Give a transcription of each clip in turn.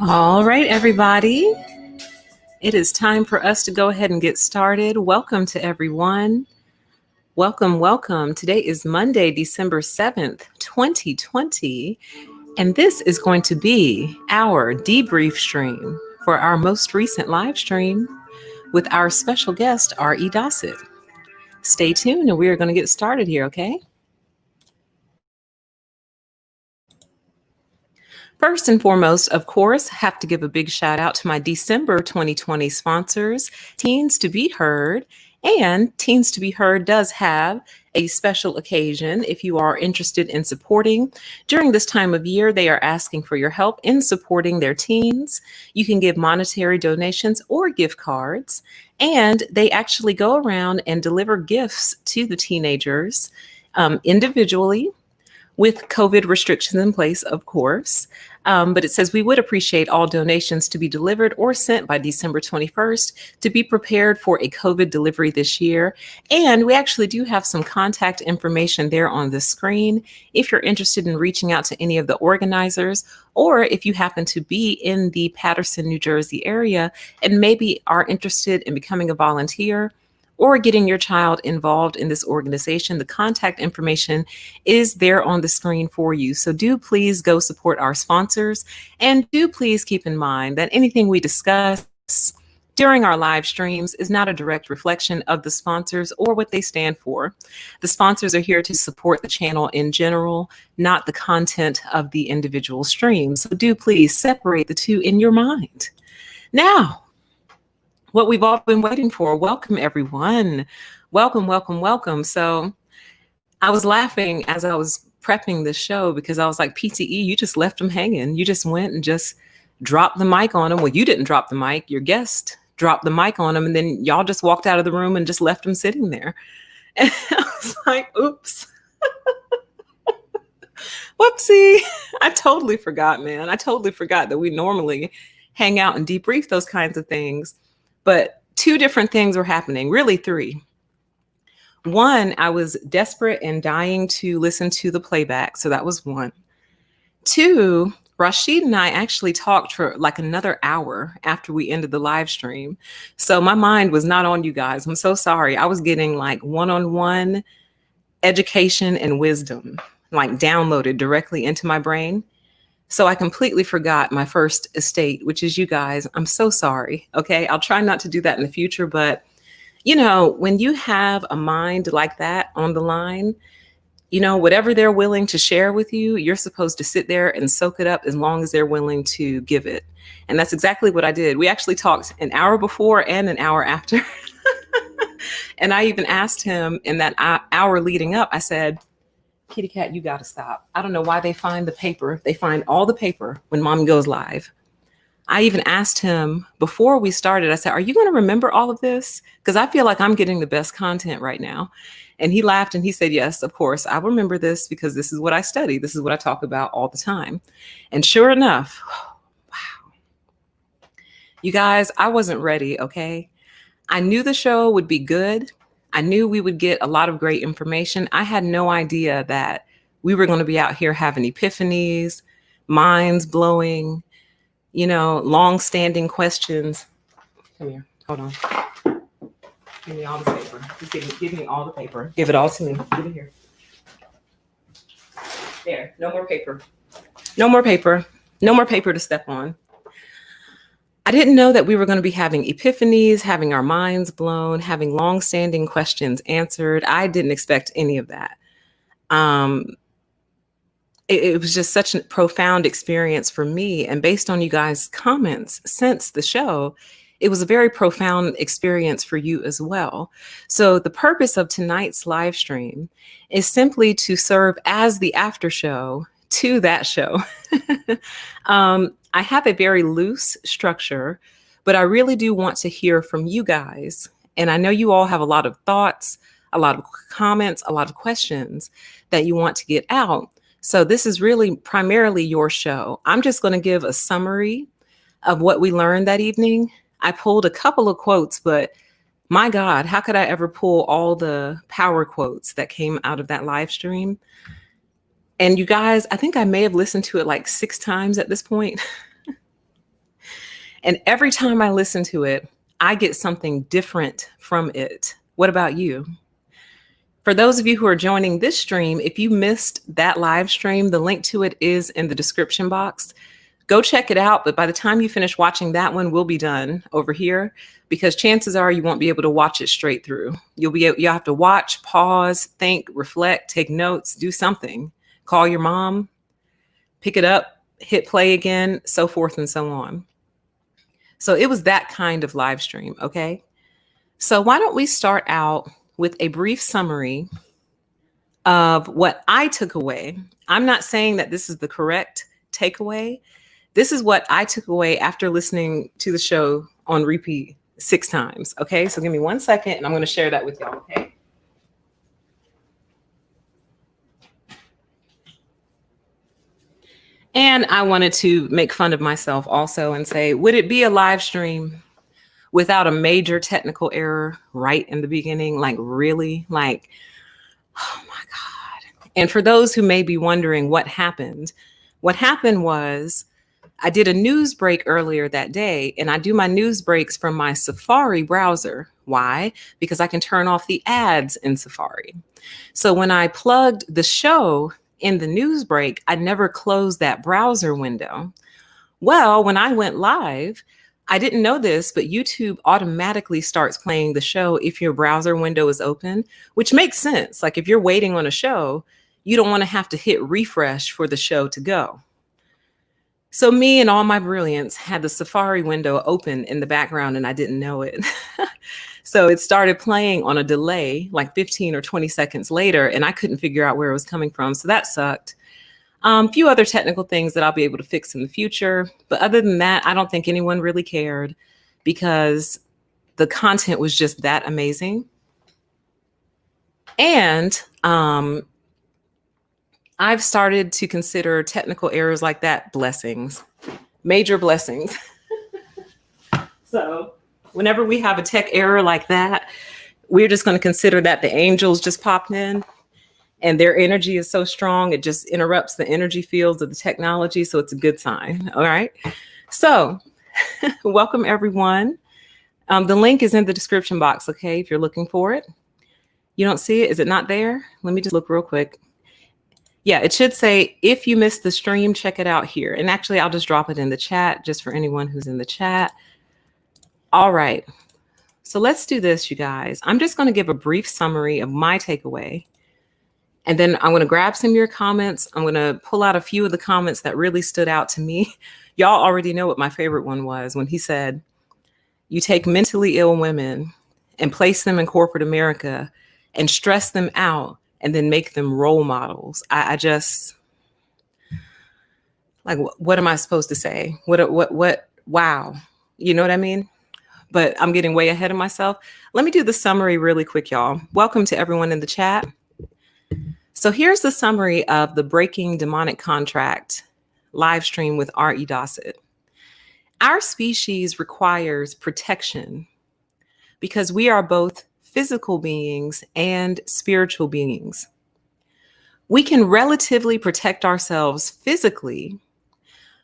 All right, everybody. It is time for us to go ahead and get started. Welcome to everyone. Welcome, welcome. Today is Monday, December 7th, 2020, and this is going to be our debrief stream for our most recent live stream with our special guest, R.E. Dossett. Stay tuned and we are going to get started here, okay? First and foremost, of course, have to give a big shout out to my December 2020 sponsors, Teens to Be Heard. And Teens to Be Heard does have a special occasion if you are interested in supporting. During this time of year, they are asking for your help in supporting their teens. You can give monetary donations or gift cards, and they actually go around and deliver gifts to the teenagers individually, with COVID restrictions in place, of course. But it says we would appreciate all donations to be delivered or sent by December 21st to be prepared for a COVID delivery this year. And we actually do have some contact information there on the screen if you're interested in reaching out to any of the organizers, or if you happen to be in the Paterson, New Jersey area and maybe are interested in becoming a volunteer or getting your child involved in this organization. The contact information is there on the screen for you. So do please go support our sponsors, and do please keep in mind that anything we discuss during our live streams is not a direct reflection of the sponsors or what they stand for. The sponsors are here to support the channel in general, not the content of the individual streams. So do please separate the two in your mind. Now, what we've all been waiting for. Welcome, everyone. Welcome, welcome, welcome. So I was laughing as I was prepping the show because I was like, PTE, you just left them hanging. You just went and just dropped the mic on them. Well, you didn't drop the mic. Your guest dropped the mic on them, and then y'all just walked out of the room and just left them sitting there. And I was like, oops. Whoopsie. I totally forgot, man. I totally forgot that we normally hang out and debrief those kinds of things. But two different things were happening, really three. One, I was desperate and dying to listen to the playback. So that was one. Two, Rashid and I actually talked for like another hour after we ended the live stream. So my mind was not on you guys. I'm so sorry. I was getting like one-on-one education and wisdom, like downloaded directly into my brain. So I completely forgot my first estate, which is you guys. I'm so sorry. Okay. I'll try not to do that in the future. But, you know, when you have a mind like that on the line, you know, whatever they're willing to share with you, you're supposed to sit there and soak it up as long as they're willing to give it. And that's exactly what I did. We actually talked an hour before and an hour after. And I even asked him in that hour leading up, I said, Kitty Cat, you got to stop. I don't know why they find the paper. They find all the paper when Mommy goes live. I even asked him before we started, I said, are you going to remember all of this? Because I feel like I'm getting the best content right now. And he laughed and he said, yes, of course, I remember this because this is what I study. This is what I talk about all the time. And sure enough, wow, you guys, I wasn't ready, okay? I knew the show would be good. I knew we would get a lot of great information. I had no idea that we were going to be out here having epiphanies, minds blowing, you know, long-standing questions. Come here, hold on. Give me all the paper. Just give me all the paper. Give it all to me. Give it here. There, no more paper. No more paper. No more paper to step on. I didn't know that we were going to be having epiphanies, having our minds blown, having long-standing questions answered. I didn't expect any of that. It was just such a profound experience for me. And based on you guys' comments since the show, it was a very profound experience for you as well. So the purpose of tonight's live stream is simply to serve as the after show to that show. I have a very loose structure, but I really do want to hear from you guys. And I know you all have a lot of thoughts, a lot of comments, a lot of questions that you want to get out. So this is really primarily your show. I'm just going to give a summary of what we learned that evening. I pulled a couple of quotes, but my God, how could I ever pull all the power quotes that came out of that live stream? And you guys, I think I may have listened to it like 6 times at this point. And every time I listen to it, I get something different from it. What about you? For those of you who are joining this stream, if you missed that live stream, the link to it is in the description box. Go check it out. But by the time you finish watching that one, we'll be done over here, because chances are you won't be able to watch it straight through. You'll have to watch, pause, think, reflect, take notes, do something. Call your mom, pick it up, hit play again, so forth and so on. So it was that kind of live stream, okay? So why don't we start out with a brief summary of what I took away. I'm not saying that this is the correct takeaway. This is what I took away after listening to the show on repeat 6 times, okay? So give me 1 second and I'm going to share that with y'all, okay? And I wanted to make fun of myself also and say, would it be a live stream without a major technical error right in the beginning? Like, really? Like, oh my God. And for those who may be wondering what happened was I did a news break earlier that day, and I do my news breaks from my Safari browser. Why? Because I can turn off the ads in Safari. So when I plugged the show in the news break, I never closed that browser window. Well, when I went live, I didn't know this, but YouTube automatically starts playing the show if your browser window is open, which makes sense. Like if you're waiting on a show, you don't want to have to hit refresh for the show to go. So me and all my brilliance had the Safari window open in the background and I didn't know it. So it started playing on a delay, like 15 or 20 seconds later, and I couldn't figure out where it was coming from. So that sucked. A few other technical things that I'll be able to fix in the future. But other than that, I don't think anyone really cared because the content was just that amazing. And I've started to consider technical errors like that blessings, major blessings. So whenever we have a tech error like that, we're just going to consider that the angels just popped in and their energy is so strong, it just interrupts the energy fields of the technology. So it's a good sign. All right. So welcome, everyone. The link is in the description box. OK, if you're looking for it, you don't see it. Is it not there? Let me just look real quick. Yeah, it should say, if you missed the stream, check it out here. And actually, I'll just drop it in the chat just for anyone who's in the chat. All right. So let's do this, you guys. I'm just going to give a brief summary of my takeaway. And then I'm going to grab some of your comments. I'm going to pull out a few of the comments that really stood out to me. Y'all already know what my favorite one was when he said, you take mentally ill women and place them in corporate America and stress them out and then make them role models. I just, like, what am I supposed to say? What Wow. You know what I mean? But I'm getting way ahead of myself. Let me do the summary really quick, y'all. Welcome to everyone in the chat. So here's the summary of the Breaking Demonic Contract live stream with R.E. Dossett. Our species requires protection because we are both physical beings and spiritual beings. We can relatively protect ourselves physically,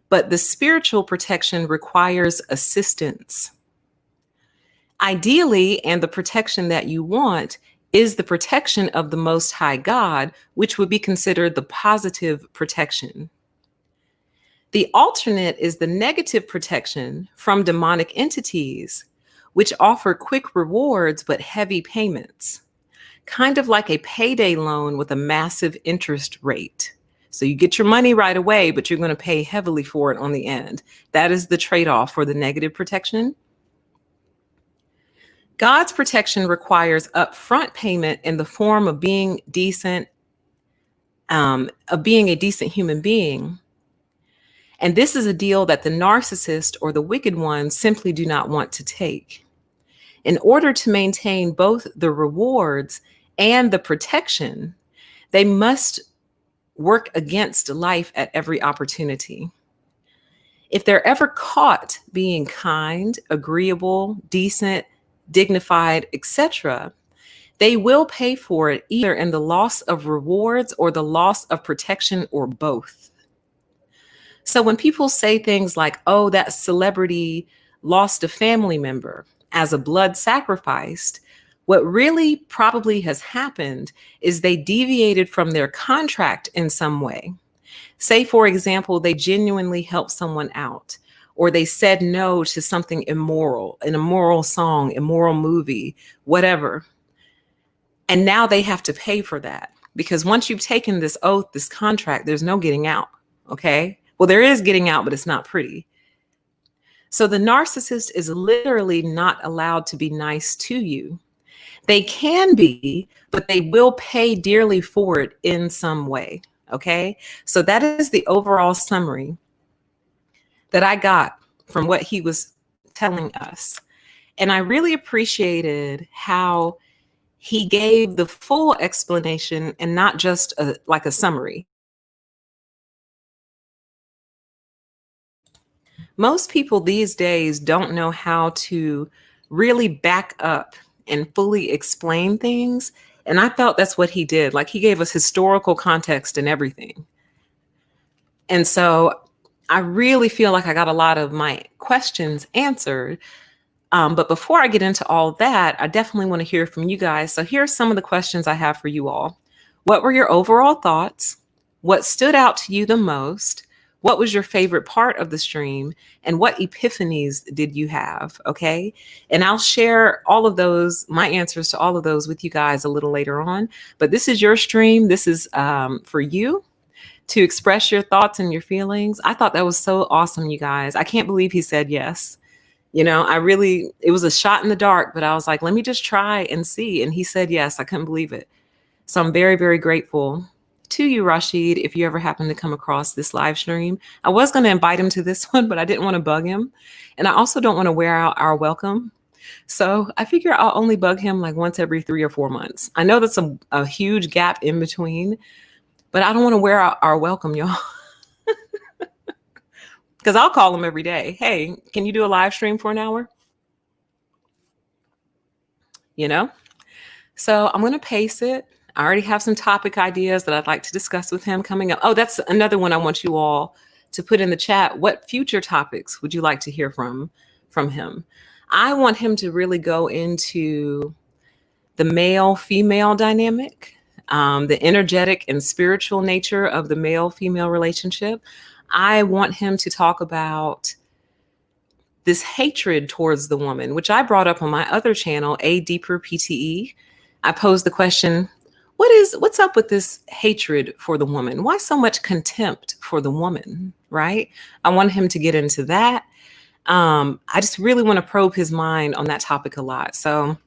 but the spiritual protection requires assistance. Ideally, and the protection that you want is the protection of the Most High God, which would be considered the positive protection. The alternate is the negative protection from demonic entities, which offer quick rewards but heavy payments, kind of like a payday loan with a massive interest rate. So you get your money right away, but you're going to pay heavily for it on the end. That is the trade-off for the negative protection. God's protection requires upfront payment in the form of being decent, of being a decent human being. And this is a deal that the narcissist or the wicked ones simply do not want to take. In order to maintain both the rewards and the protection, they must work against life at every opportunity. If they're ever caught being kind, agreeable, decent, dignified, etc., they will pay for it either in the loss of rewards or the loss of protection or both. So when people say things like, oh, that celebrity lost a family member as a blood sacrifice, what really probably has happened is they deviated from their contract in some way. Say, for example, they genuinely helped someone out, or they said no to something immoral, an immoral song, immoral movie, whatever. And now they have to pay for that because once you've taken this oath, this contract, there's no getting out. Okay. Well, there is getting out, but it's not pretty. So the narcissist is literally not allowed to be nice to you. They can be, but they will pay dearly for it in some way. Okay. So that is the overall summary that I got from what he was telling us. And I really appreciated how he gave the full explanation and not just like a summary. Most people these days don't know how to really back up and fully explain things. And I felt that's what he did. Like he gave us historical context and everything. And so I really feel like I got a lot of my questions answered. But before I get into all that, I definitely want to hear from you guys. So here are some of the questions I have for you all. What were your overall thoughts? What stood out to you the most? What was your favorite part of the stream? And what epiphanies did you have? Okay. And I'll share all of those, my answers to all of those with you guys a little later on. But this is your stream. This is for you to express your thoughts and your feelings. I thought that was so awesome, you guys. I can't believe he said yes. You know, it was a shot in the dark, but I was like, let me just try and see. And he said yes. I couldn't believe it. So I'm very, very grateful to you, Rashid, if you ever happen to come across this live stream. I was going to invite him to this one, but I didn't want to bug him. And I also don't want to wear out our welcome. So I figure I'll only bug him like once every 3 or 4 months. I know that's a huge gap in between, but I don't want to wear out our welcome, y'all. Because I'll call him every day. Hey, can you do a live stream for an hour? You know? So I'm going to pace it. I already have some topic ideas that I'd like to discuss with him coming up. Oh, that's another one I want you all to put in the chat. What future topics would you like to hear from him? I want him to really go into the male-female dynamic, the energetic and spiritual nature of the male-female relationship. I want him to talk about this hatred towards the woman, which I brought up on my other channel, A Deeper PTE. I posed the question, what's up with this hatred for the woman? Why so much contempt for the woman, right? I want him to get into that. I just really want to probe his mind on that topic a lot. So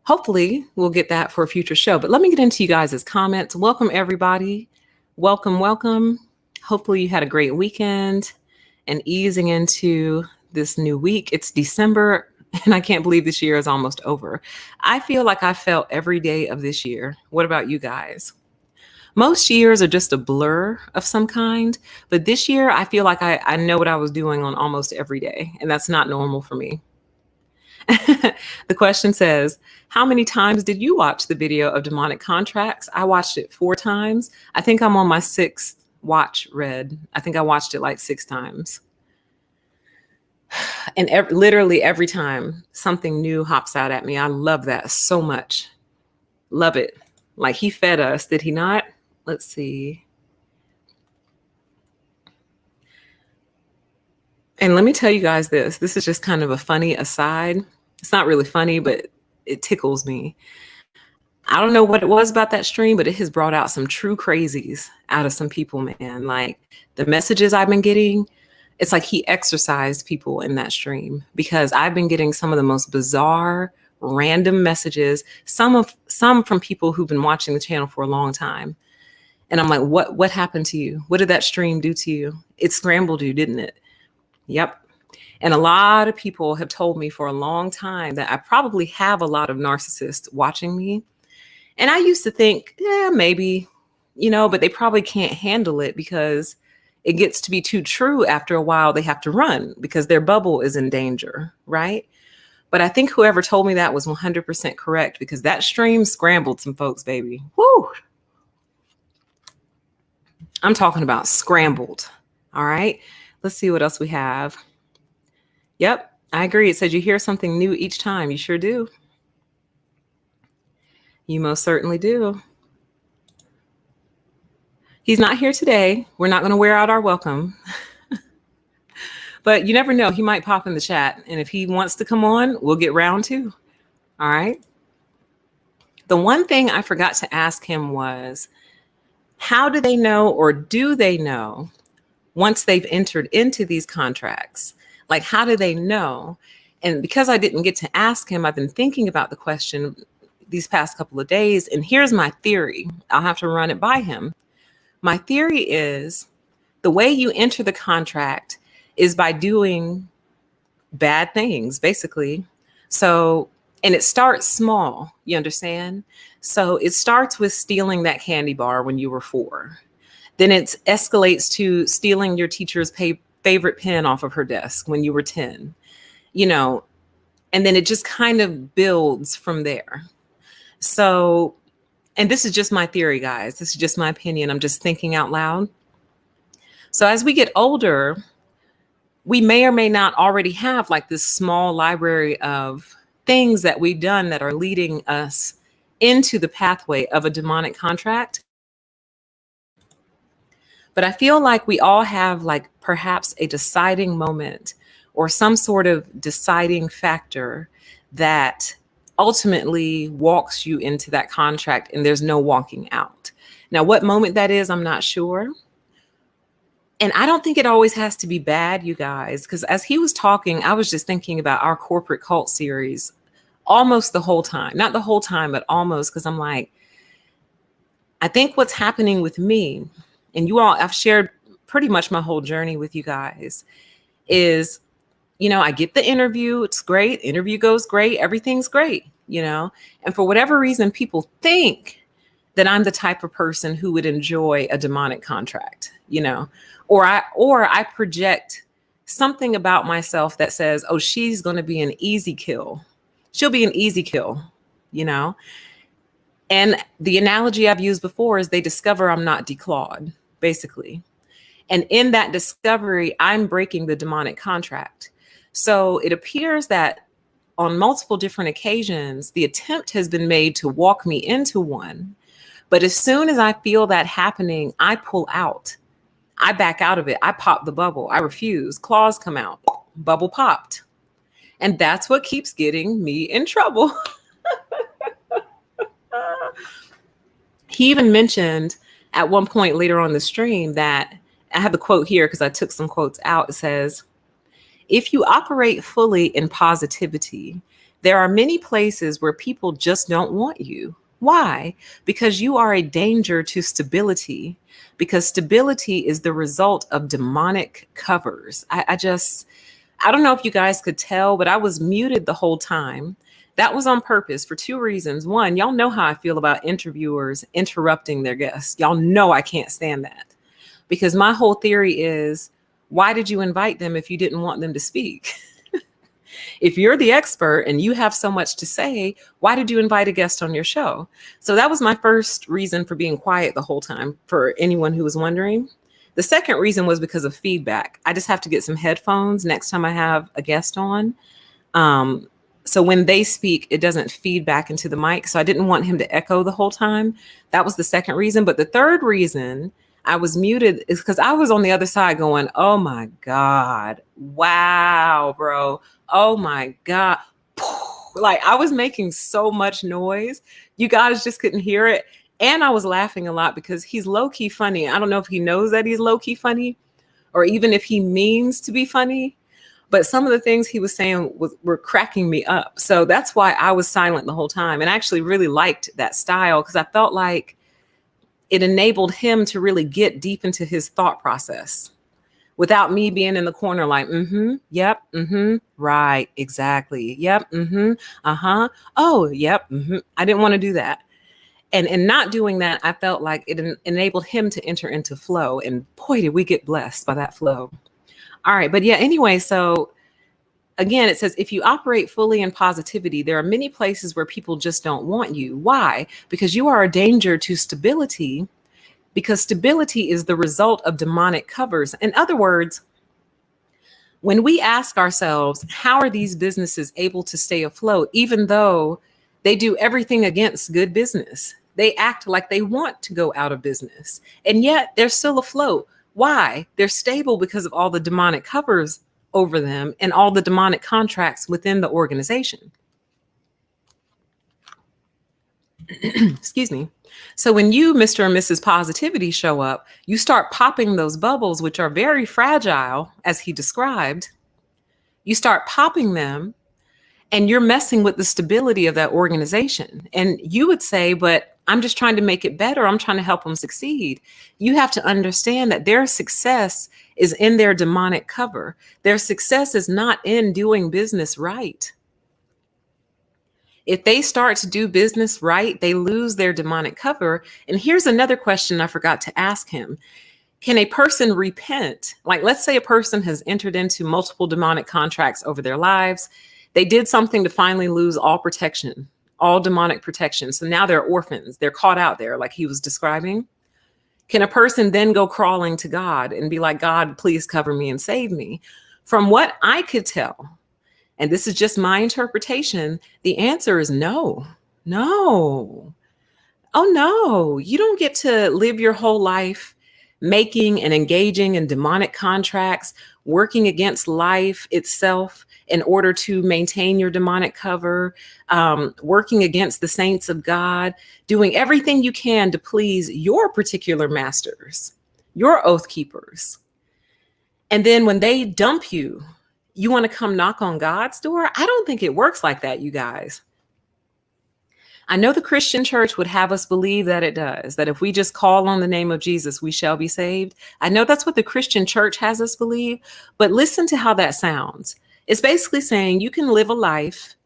hopefully we'll get that for a future show. But let me get into you guys' comments. Welcome, everybody. Welcome, welcome. Hopefully you had a great weekend and easing into this new week. It's December, and I can't believe this year is almost over. I feel like I felt every day of this year. What about you guys? Most years are just a blur of some kind, but this year I feel like I know what I was doing on almost every day, and that's not normal for me. The question says, how many times did you watch the video of demonic contracts? I watched it 4 times. I think I'm on my 6th watch read. I think I watched it like 6 times. And literally every time something new hops out at me. I love that so much. Love it. Like he fed us, did he not? Let's see. And let me tell you guys this. This is just kind of a funny aside. It's not really funny, but it tickles me. I don't know what it was about that stream, but it has brought out some true crazies out of some people, man. Like the messages I've been getting, it's like he exercised people in that stream, because I've been getting some of the most bizarre, random messages, some from people who've been watching the channel for a long time. And I'm like, what happened to you? What did that stream do to you? It scrambled you, didn't it? Yep. And a lot of people have told me for a long time that I probably have a lot of narcissists watching me. And I used to think, yeah, maybe, but they probably can't handle it because it gets to be too true. After a while, they have to run because their bubble is in danger, right? But I think whoever told me that was 100% correct, because that stream scrambled some folks, baby. Woo! I'm talking about scrambled. All right. Let's see what else we have. Yep, I agree. It says you hear something new each time. You sure do. You most certainly do. He's not here today. We're not going to wear out our welcome. But you never know. He might pop in the chat. And if he wants to come on, we'll get round 2. All right. The one thing I forgot to ask him was, how do they know, or do they know once they've entered into these contracts? Like, how do they know? And because I didn't get to ask him, I've been thinking about the question these past couple of days. And here's my theory. I'll have to run it by him. My theory is the way you enter the contract is by doing bad things, basically. So, and it starts small, you understand? So it starts with stealing that candy bar when you were 4. Then it escalates to stealing your teacher's favorite pen off of her desk when you were 10, and then it just kind of builds from there. So, and this is just my theory, guys. This is just my opinion. I'm just thinking out loud. So as we get older, we may or may not already have like this small library of things that we've done that are leading us into the pathway of a demonic contract. But I feel like we all have like perhaps a deciding moment or some sort of deciding factor that ultimately walks you into that contract, and there's no walking out. Now, what moment that is, I'm not sure. And I don't think it always has to be bad, you guys, because as he was talking, I was just thinking about our corporate cult series almost the whole time. Not the whole time, but almost, because I'm like, I think what's happening with me, and you all, I've shared pretty much my whole journey with you guys, is, I get the interview. It's great. Interview goes great. Everything's great, and for whatever reason, people think that I'm the type of person who would enjoy a demonic contract, or I project something about myself that says, oh, she's going to be an easy kill. She'll be an easy kill, And the analogy I've used before is they discover I'm not declawed, basically. And in that discovery, I'm breaking the demonic contract. So it appears that on multiple different occasions, the attempt has been made to walk me into one. But as soon as I feel that happening, I pull out. I back out of it. I pop the bubble. I refuse. Claws come out. Bubble popped. And that's what keeps getting me in trouble. He even mentioned at one point later on the stream that, I have the quote here because I took some quotes out. It says, if you operate fully in positivity, there are many places where people just don't want you. Why? Because you are a danger to stability, because stability is the result of demonic covers. I don't know if you guys could tell, but I was muted the whole time. That was on purpose for two reasons. One, y'all know how I feel about interviewers interrupting their guests. Y'all know I can't stand that, because my whole theory is, why did you invite them if you didn't want them to speak? If you're the expert and you have so much to say, why did you invite a guest on your show? So that was my first reason for being quiet the whole time, for anyone who was wondering. The second reason was because of feedback. I just have to get some headphones next time I have a guest on. So when they speak, it doesn't feed back into the mic. So I didn't want him to echo the whole time. That was the second reason. But the third reason I was muted is because I was on the other side going, oh my God, wow, bro. Oh my God. Like, I was making so much noise. You guys just couldn't hear it. And I was laughing a lot because he's low-key funny. I don't know if he knows that he's low-key funny or even if he means to be funny, but some of the things he was saying were cracking me up. So that's why I was silent the whole time. And I actually really liked that style because I felt like it enabled him to really get deep into his thought process without me being in the corner like, yep, right, exactly, yep, uh-huh, oh, yep, I didn't want to do that. And in not doing that, I felt like it enabled him to enter into flow. And boy, did we get blessed by that flow. All right, but yeah, anyway, so again, it says, if you operate fully in positivity, there are many places where people just don't want you. Why? Because you are a danger to stability, because stability is the result of demonic covers. In other words, when we ask ourselves, how are these businesses able to stay afloat, even though they do everything against good business? They act like they want to go out of business, and yet they're still afloat. Why? They're stable because of all the demonic covers over them and all the demonic contracts within the organization. Excuse me. So when you, Mr. and Mrs. Positivity, show up, you start popping those bubbles, which are very fragile, as he described. You start popping them, and you're messing with the stability of that organization. And you would say, but I'm just trying to make it better. I'm trying to help them succeed. You have to understand that their success is in their demonic cover. Their success is not in doing business right. If they start to do business right, they lose their demonic cover. And here's another question I forgot to ask him. Can a person repent? Like, let's say a person has entered into multiple demonic contracts over their lives. They did something to finally lose all protection, all demonic protection. So now they're orphans. They're caught out there, like he was describing. Can a person then go crawling to God and be like, God, please cover me and save me? From what I could tell, and this is just my interpretation, the answer is no, no. Oh, no, you don't get to live your whole life making and engaging in demonic contracts, working against life itself in order to maintain your demonic cover, working against the saints of God, doing everything you can to please your particular masters, your oath keepers. And then when they dump you, you want to come knock on God's door? I don't think it works like that, you guys. I know the Christian church would have us believe that it does, that if we just call on the name of Jesus, we shall be saved. I know that's what the Christian church has us believe, but listen to how that sounds. It's basically saying you can live a life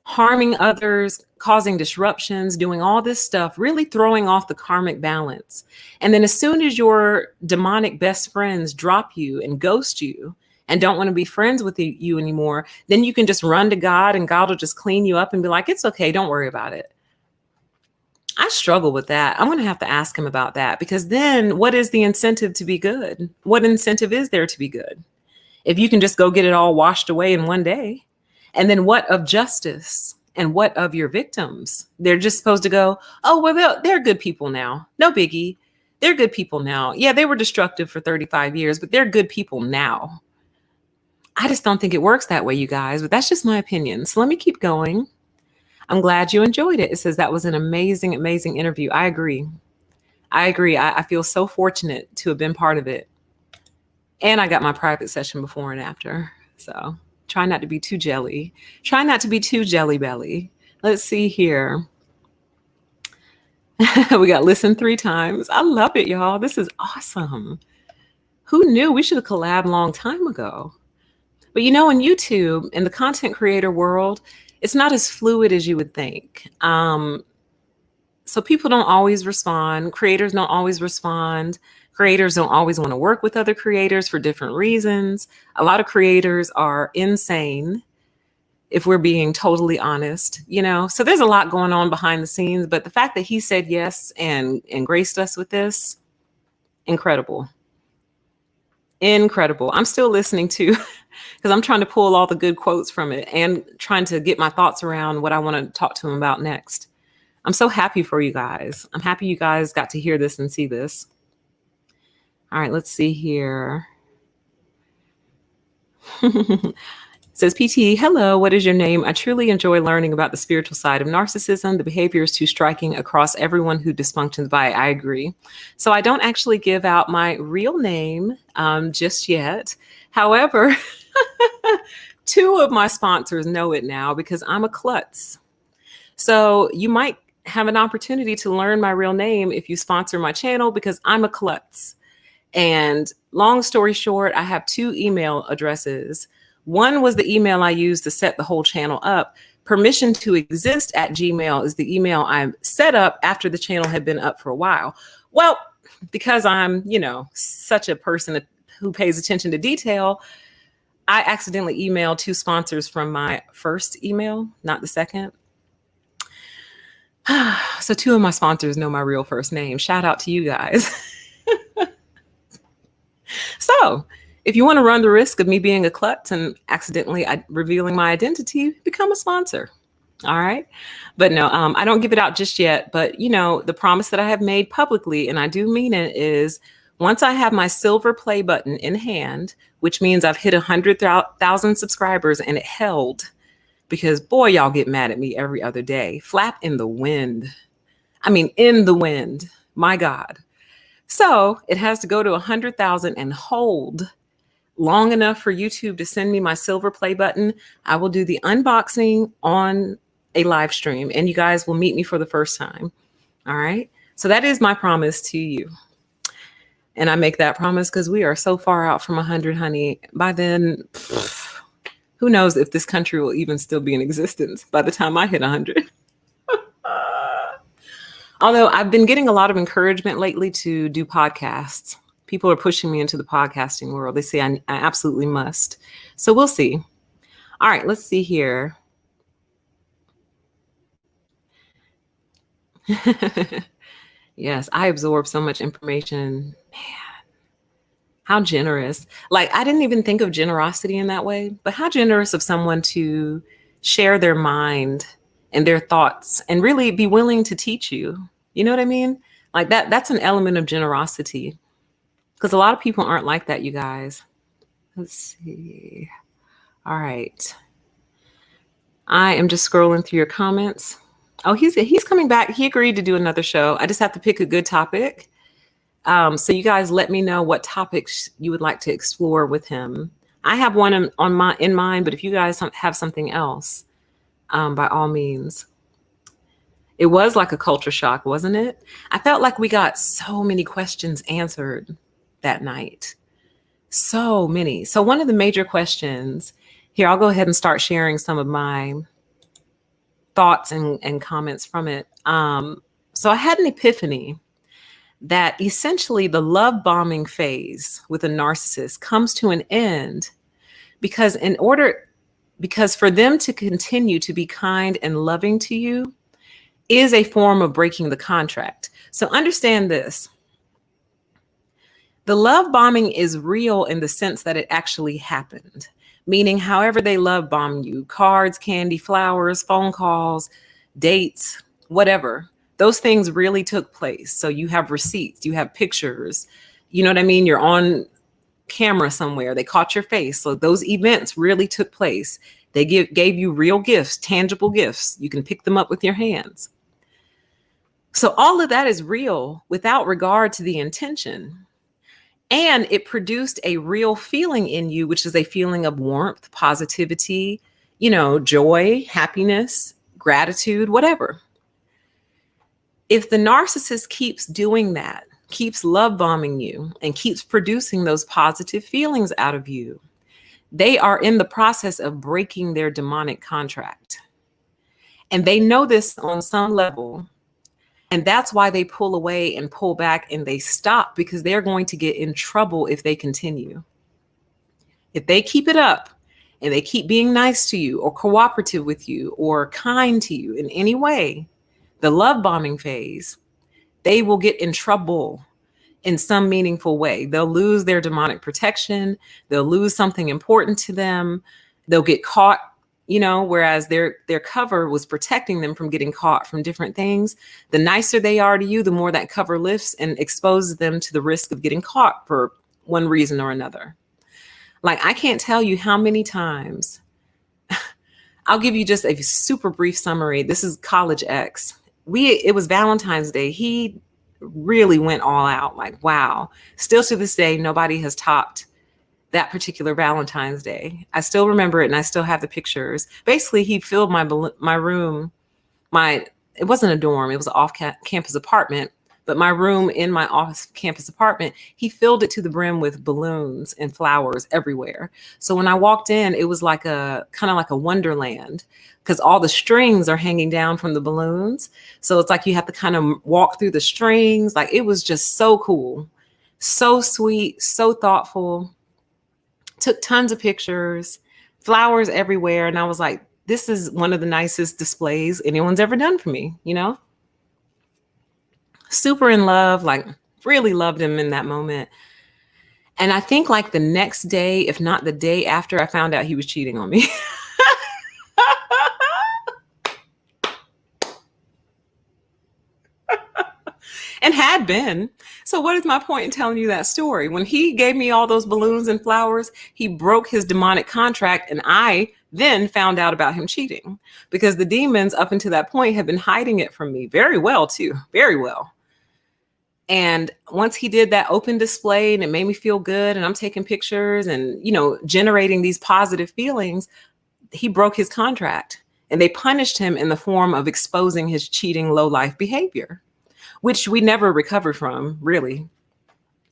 harming others, causing disruptions, doing all this stuff, really throwing off the karmic balance. And then as soon as your demonic best friends drop you and ghost you, and don't want to be friends with you anymore, then you can just run to God and God will just clean you up and be like, it's okay, don't worry about it. I struggle with that. I'm going to have to ask him about that, because then what is the incentive to be good? What incentive is there to be good if you can just go get it all washed away in one day? And then what of justice and what of your victims? They're just supposed to go, oh, well, they're good people now. No biggie. They're good people now. Yeah, they were destructive for 35 years, but they're good people now. I just don't think it works that way, you guys, but that's just my opinion. So let me keep going. I'm glad you enjoyed it. It says that was an amazing, amazing interview. I agree. I feel so fortunate to have been part of it. And I got my private session before and after. So try not to be too jelly. Try not to be too jelly belly. Let's see here. We got listen 3 times. I love it, y'all. This is awesome. Who knew? We should have collabed a long time ago. But in YouTube, in the content creator world, it's not as fluid as you would think. So people don't always respond. Creators don't always respond. Creators don't always want to work with other creators for different reasons. A lot of creators are insane, if we're being totally honest, So there's a lot going on behind the scenes, but the fact that he said yes and graced us with this, incredible. Incredible. I'm still listening to, because I'm trying to pull all the good quotes from it and trying to get my thoughts around what I want to talk to him about next. I'm so happy for you guys. I'm happy you guys got to hear this and see this. All right, let's see here. It says, PTE, hello, what is your name? I truly enjoy learning about the spiritual side of narcissism. The behavior is too striking across everyone who dysfunctions by it. I agree. So I don't actually give out my real name just yet. However, 2 of my sponsors know it now because I'm a klutz. So you might have an opportunity to learn my real name if you sponsor my channel, because I'm a klutz. And long story short, I have 2 email addresses. One was the email I used to set the whole channel up. Permission to exist at Gmail is the email I set up after the channel had been up for a while. Well, because I'm, such a person who pays attention to detail, I accidentally emailed 2 sponsors from my first email, not the second. So 2 of my sponsors know my real first name. Shout out to you guys. So if you want to run the risk of me being a klutz and accidentally revealing my identity, become a sponsor. All right. But no, I don't give it out just yet. But, the promise that I have made publicly, and I do mean it, is once I have my silver play button in hand, which means I've hit 100,000 subscribers and it held, because boy, y'all get mad at me every other day. Flap in the wind. I mean, in the wind. My God. So it has to go to 100,000 and hold long enough for YouTube to send me my silver play button. I will do the unboxing on a live stream and you guys will meet me for the first time. All right. So that is my promise to you. And I make that promise because we are so far out from 100, honey. By then, who knows if this country will even still be in existence by the time I hit 100. Although I've been getting a lot of encouragement lately to do podcasts. People are pushing me into the podcasting world. They say I absolutely must. So we'll see. All right, let's see here. Yes, I absorb so much information. Man, how generous. Like, I didn't even think of generosity in that way, but how generous of someone to share their mind and their thoughts and really be willing to teach you. You know what I mean? Like that's an element of generosity, because a lot of people aren't like that, you guys. Let's see. All right. I am just scrolling through your comments. Oh, he's coming back. He agreed to do another show. I just have to pick a good topic. So you guys let me know what topics you would like to explore with him. I have one in mind, but if you guys have something else, by all means. It was like a culture shock, wasn't it? I felt like we got so many questions answered that night. So many. So one of the major questions here, I'll go ahead and start sharing some of my thoughts and comments from it. So I had an epiphany that essentially the love bombing phase with a narcissist comes to an end because for them to continue to be kind and loving to you is a form of breaking the contract. So understand this. The love bombing is real in the sense that it actually happened, meaning however they love bomb you, cards, candy, flowers, phone calls, dates, whatever, those things really took place. So you have receipts, you have pictures, you know what I mean? You're on camera somewhere, they caught your face. So those events really took place. They gave you real gifts, tangible gifts. You can pick them up with your hands. So all of that is real without regard to the intention. And it produced a real feeling in you, which is a feeling of warmth, positivity, joy, happiness, gratitude, whatever. If the narcissist keeps doing that, keeps love bombing you, and keeps producing those positive feelings out of you, they are in the process of breaking their demonic contract. And they know this on some level. And that's why they pull away and pull back and they stop, because they're going to get in trouble if they continue. If they keep it up and they keep being nice to you or cooperative with you or kind to you in any way, the love bombing phase, they will get in trouble in some meaningful way. They'll lose their demonic protection. They'll lose something important to them. They'll get caught, whereas their cover was protecting them from getting caught from different things. The nicer they are to you, the more that cover lifts and exposes them to the risk of getting caught for one reason or another. Like, I can't tell you how many times. I'll give you just a super brief summary. This is College X. It was Valentine's Day. He really went all out. Like, wow. Still to this day, nobody has topped that particular Valentine's Day. I still remember it and I still have the pictures. Basically, he filled my room. It wasn't a dorm, it was an off-campus apartment, but my room in my off-campus apartment, he filled it to the brim with balloons and flowers everywhere. So when I walked in, it was kind of like a wonderland, because all the strings are hanging down from the balloons. So it's like you have to kind of walk through the strings. Like, it was just so cool, so sweet, so thoughtful. Took tons of pictures, flowers everywhere. And I was like, this is one of the nicest displays anyone's ever done for me, Super in love, like really loved him in that moment. And I think like the next day, if not the day after, I found out he was cheating on me. And had been. So what is my point in telling you that story? When he gave me all those balloons and flowers, he broke his demonic contract. And I then found out about him cheating, because the demons up until that point had been hiding it from me very well too, very well. And once he did that open display and it made me feel good and I'm taking pictures and, generating these positive feelings, he broke his contract and they punished him in the form of exposing his cheating low-life behavior, which we never recovered from, really.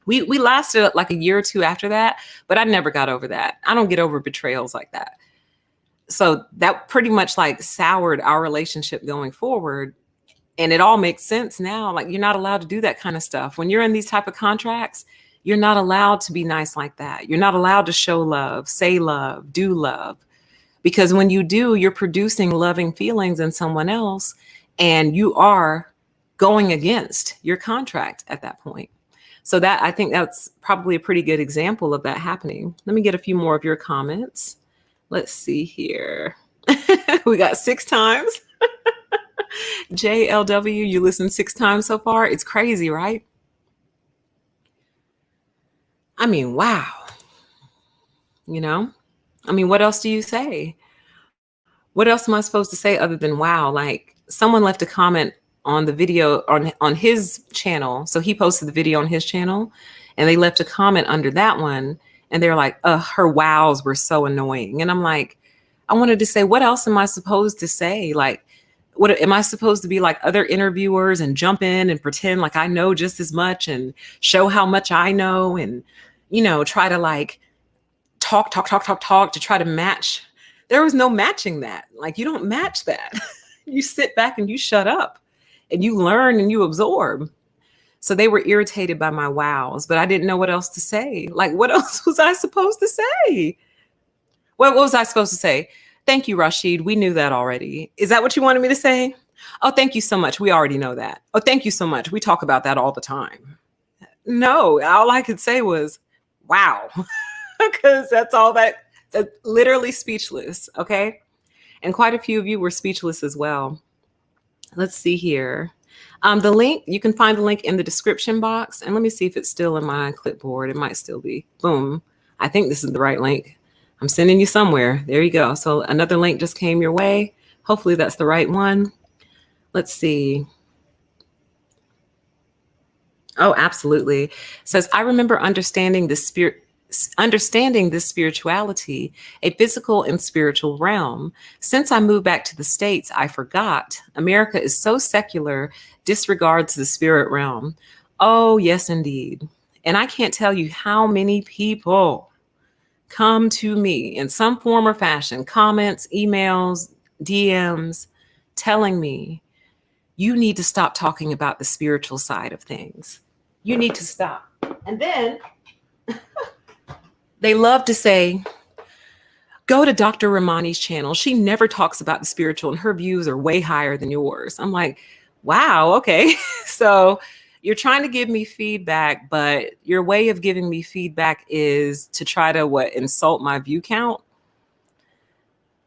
We lasted like a year or two after that, but I never got over that. I don't get over betrayals like that. So that pretty much like soured our relationship going forward. And it all makes sense now. Like, you're not allowed to do that kind of stuff. When you're in these type of contracts, you're not allowed to be nice like that. You're not allowed to show love, say love, do love. Because when you do, you're producing loving feelings in someone else, and you are going against your contract at that point. So that, I think that's probably a pretty good example of that happening. Let me get a few more of your comments. Let's see here. We got 6 times. JLW, you listened 6 times so far. It's crazy, right? I mean, wow. What else do you say? What else am I supposed to say other than wow? Like, someone left a comment on the video on his channel. So he posted the video on his channel and they left a comment under that one. And they're like, her wows were so annoying. And I'm like, I wanted to say, what else am I supposed to say? Like, what am I supposed to be like other interviewers and jump in and pretend like I know just as much and show how much I know and, try to like talk to try to match. There was no matching that. Like, you don't match that. You sit back and you shut up and you learn and you absorb. So they were irritated by my wows, but I didn't know what else to say. Like, what else was I supposed to say? What was I supposed to say? Thank you, Rashid. We knew that already. Is that what you wanted me to say? Oh, thank you so much. We already know that. Oh, thank you so much. We talk about that all the time. No, all I could say was, wow, because that's all that's literally speechless. Okay. And quite a few of you were speechless as well. Let's see here. The link, you can find the link in the description box. And let me see if it's still in my clipboard. It might still be. Boom. I think this is the right link. I'm sending you somewhere. There you go. So another link just came your way. Hopefully that's the right one. Let's see. Oh, absolutely. It says, I remember understanding the understanding this spirituality, a physical and spiritual realm. Since I moved back to the States, I forgot. America is so secular, disregards the spirit realm. Oh, yes, indeed. And I can't tell you how many people come to me in some form or fashion, comments, emails, DMs, telling me, you need to stop talking about the spiritual side of things. You need to stop. And then they love to say, go to Dr. Ramani's channel. She never talks about the spiritual and her views are way higher than yours. I'm like, wow, okay. So you're trying to give me feedback, but your way of giving me feedback is to try to insult my view count.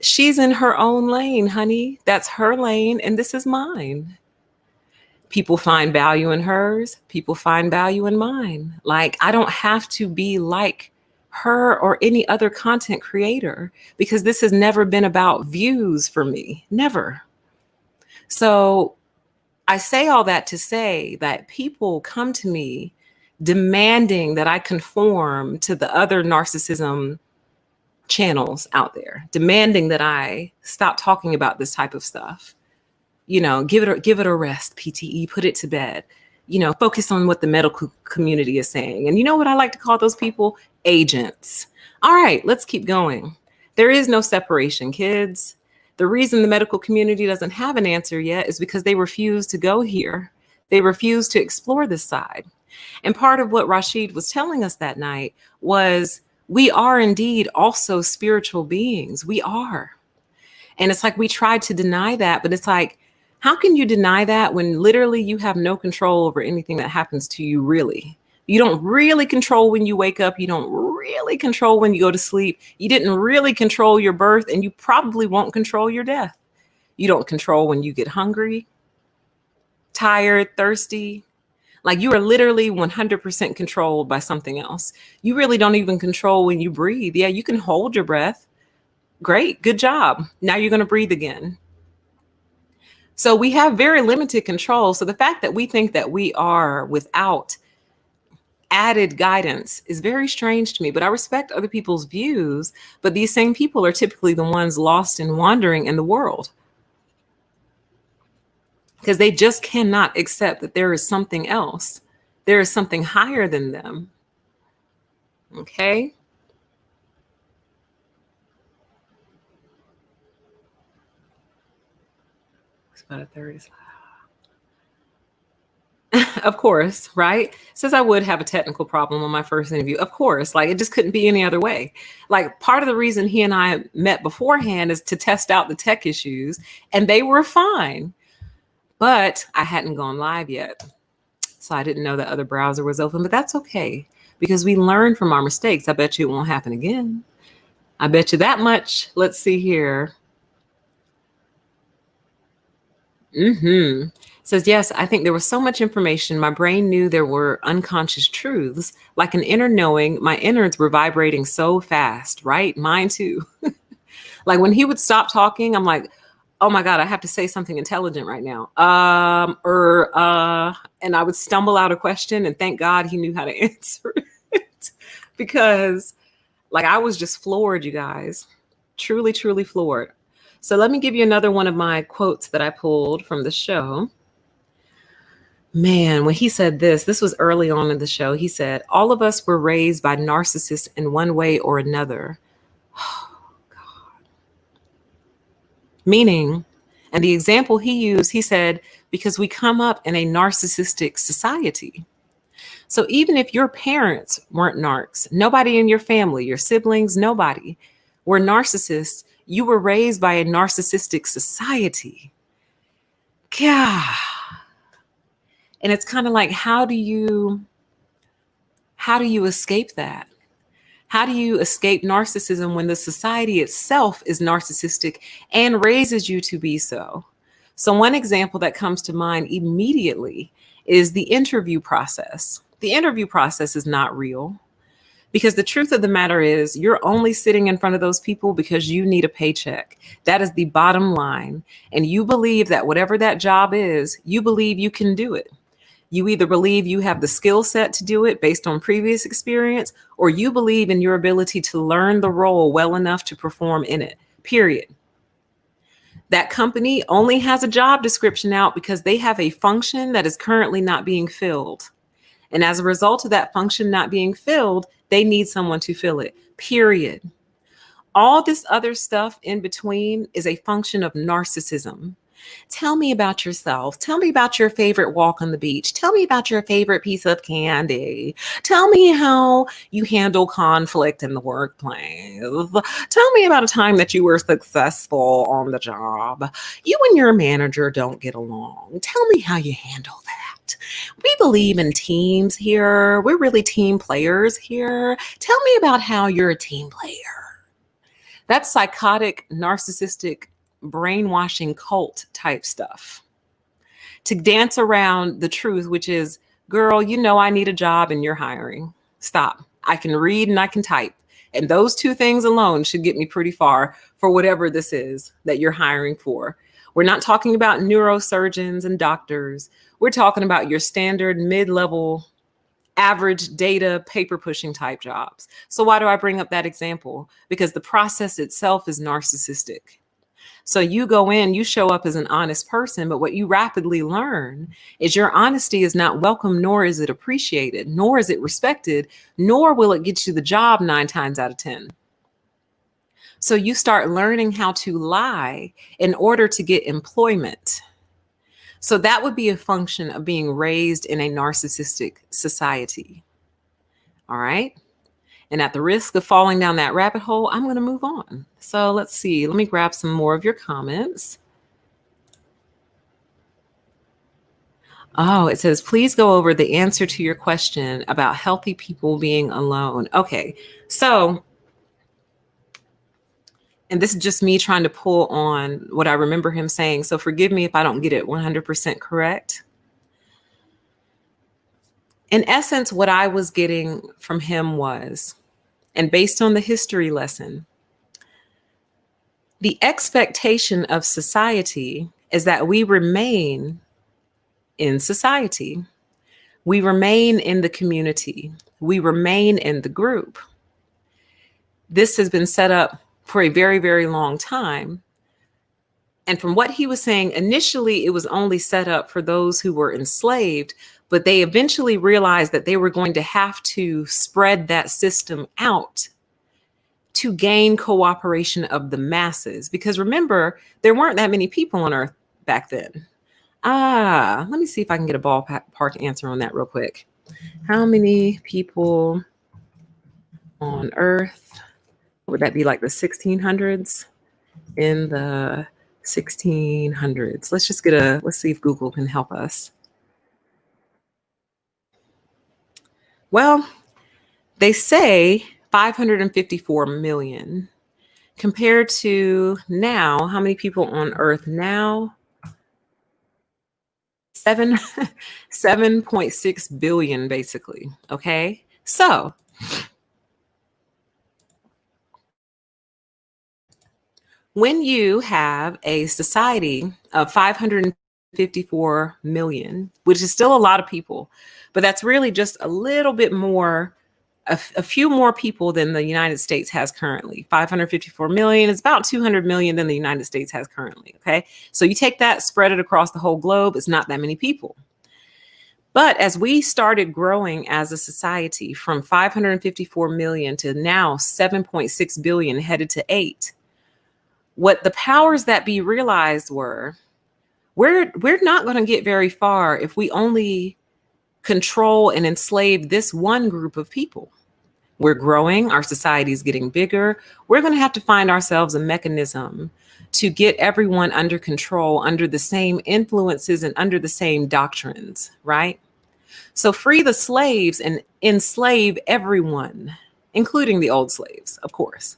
She's in her own lane, honey. That's her lane, and this is mine. People find value in hers. People find value in mine. Like, I don't have to be like her or any other content creator because this has never been about views for me. Never. So I say all that to say that people come to me demanding that I conform to the other narcissism channels out there, demanding that I stop talking about this type of stuff. You know, give it a rest, PTE, put it to bed, you know, focus on what the medical community is saying. And you know what I like to call those people? Agents. All right, let's keep going. There is no separation, kids. The reason the medical community doesn't have an answer yet is because they refuse to go here. They refuse to explore this side. And part of what Rashid was telling us that night was we are indeed also spiritual beings. We are. And it's like we tried to deny that, but it's like, how can you deny that when literally you have no control over anything that happens to you, really? You don't really control when you wake up. You don't really control when you go to sleep. You didn't really control your birth, and you probably won't control your death. You don't control when you get hungry, tired, thirsty. Like, you are literally 100% controlled by something else. You really don't even control when you breathe. Yeah, you can hold your breath. Great, good job. Now you're going to breathe again. So we have very limited control. So the fact that we think that we are without added guidance is very strange to me, but I respect other people's views. But these same people are typically the ones lost and wandering in the world because they just cannot accept that there is something else. There is something higher than them. Okay. It's about a 30 slide. Of course, right? Says I would have a technical problem on my first interview. Of course, like it just couldn't be any other way. Like part of the reason he and I met beforehand is to test out the tech issues, and they were fine. But I hadn't gone live yet. So I didn't know the other browser was open, but that's okay because we learn from our mistakes. I bet you it won't happen again. I bet you that much. Let's see here. Says, yes, I think there was so much information. My brain knew there were unconscious truths, like an inner knowing. My innards were vibrating so fast, right? Mine too. Like when he would stop talking, I'm like, oh my God, I have to say something intelligent right now. And I would stumble out a question, and thank God he knew how to answer it because like I was just floored, you guys, truly, truly floored. So let me give you another one of my quotes that I pulled from the show. Man, when he said this was early on in the show. He said, all of us were raised by narcissists in one way or another. Oh, God. Meaning, and the example he used, he said, because we come up in a narcissistic society. So even if your parents weren't narcs, nobody in your family, your siblings, nobody were narcissists, you were raised by a narcissistic society. God. And it's kind of like, how do you escape that? How do you escape narcissism when the society itself is narcissistic and raises you to be so? So one example that comes to mind immediately is the interview process. The interview process is not real because the truth of the matter is you're only sitting in front of those people because you need a paycheck. That is the bottom line. And you believe that whatever that job is, you believe you can do it. You either believe you have the skill set to do it based on previous experience, or you believe in your ability to learn the role well enough to perform in it, period. That company only has a job description out because they have a function that is currently not being filled. And as a result of that function not being filled, they need someone to fill it, period. All this other stuff in between is a function of narcissism. Tell me about yourself. Tell me about your favorite walk on the beach. Tell me about your favorite piece of candy. Tell me how you handle conflict in the workplace. Tell me about a time that you were successful on the job. You and your manager don't get along. Tell me how you handle that. We believe in teams here. We're really team players here. Tell me about how you're a team player. That's psychotic, narcissistic, brainwashing cult type stuff. To dance around the truth, which is, girl, you know I need a job and you're hiring. Stop. I can read and I can type. And those two things alone should get me pretty far for whatever this is that you're hiring for. We're not talking about neurosurgeons and doctors. We're talking about your standard mid-level average data paper pushing type jobs. So why do I bring up that example? Because the process itself is narcissistic. So you go in, you show up as an honest person, but what you rapidly learn is your honesty is not welcome, nor is it appreciated, nor is it respected, nor will it get you the job 9 times out of 10. So you start learning how to lie in order to get employment. So that would be a function of being raised in a narcissistic society. All right. And at the risk of falling down that rabbit hole, I'm going to move on. So let's see. Let me grab some more of your comments. Oh, it says, please go over the answer to your question about healthy people being alone. Okay. So, and this is just me trying to pull on what I remember him saying. So forgive me if I don't get it 100% correct. In essence, what I was getting from him was, and based on the history lesson, the expectation of society is that we remain in society. We remain in the community. We remain in the group. This has been set up for a very, very long time. And from what he was saying, initially, it was only set up for those who were enslaved, but they eventually realized that they were going to have to spread that system out to gain cooperation of the masses. Because remember, there weren't that many people on Earth back then. Let me see if I can get a ballpark answer on that real quick. How many people on Earth? Would that be like the 1600s? In the 1600s. Let's see if Google can help us. Well, they say 554 million compared to now. How many people on Earth now? 7.6 billion, basically. Okay. So when you have a society of 554 million, which is still a lot of people, but that's really just a little bit more, a few more people than the United States has currently. 554 million is about 200 million than the United States has currently. Okay. So you take that, spread it across the whole globe, it's not that many people. But as we started growing as a society from 554 million to now 7.6 billion headed to 8, what the powers that be realized were, we're not going to get very far if we only control and enslave this one group of people. We're growing, our society is getting bigger. We're going to have to find ourselves a mechanism to get everyone under control, under the same influences and under the same doctrines, right? So free the slaves and enslave everyone, including the old slaves, of course,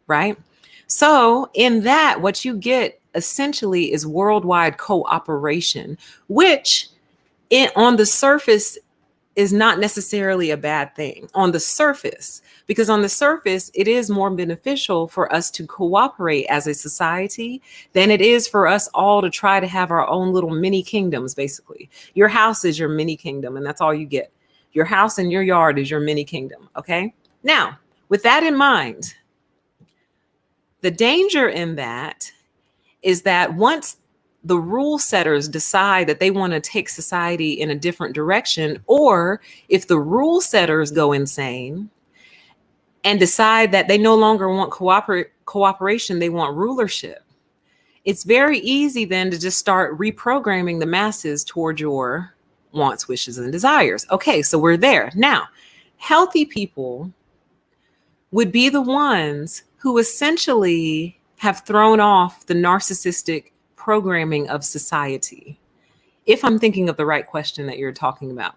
right? So in that, what you get essentially is worldwide cooperation, which on the surface is not necessarily a bad thing on the surface, because on the surface, it is more beneficial for us to cooperate as a society than it is for us all to try to have our own little mini kingdoms, basically. Your house is your mini kingdom, and that's all you get. Your house and your yard is your mini kingdom, okay? Now, with that in mind, the danger in that is that once the rule setters decide that they want to take society in a different direction, or if the rule setters go insane and decide that they no longer want cooperation, they want rulership, it's very easy then to just start reprogramming the masses toward your wants, wishes, and desires. Okay, so we're there. Now, healthy people would be the ones who essentially have thrown off the narcissistic programming of society, if I'm thinking of the right question that you're talking about.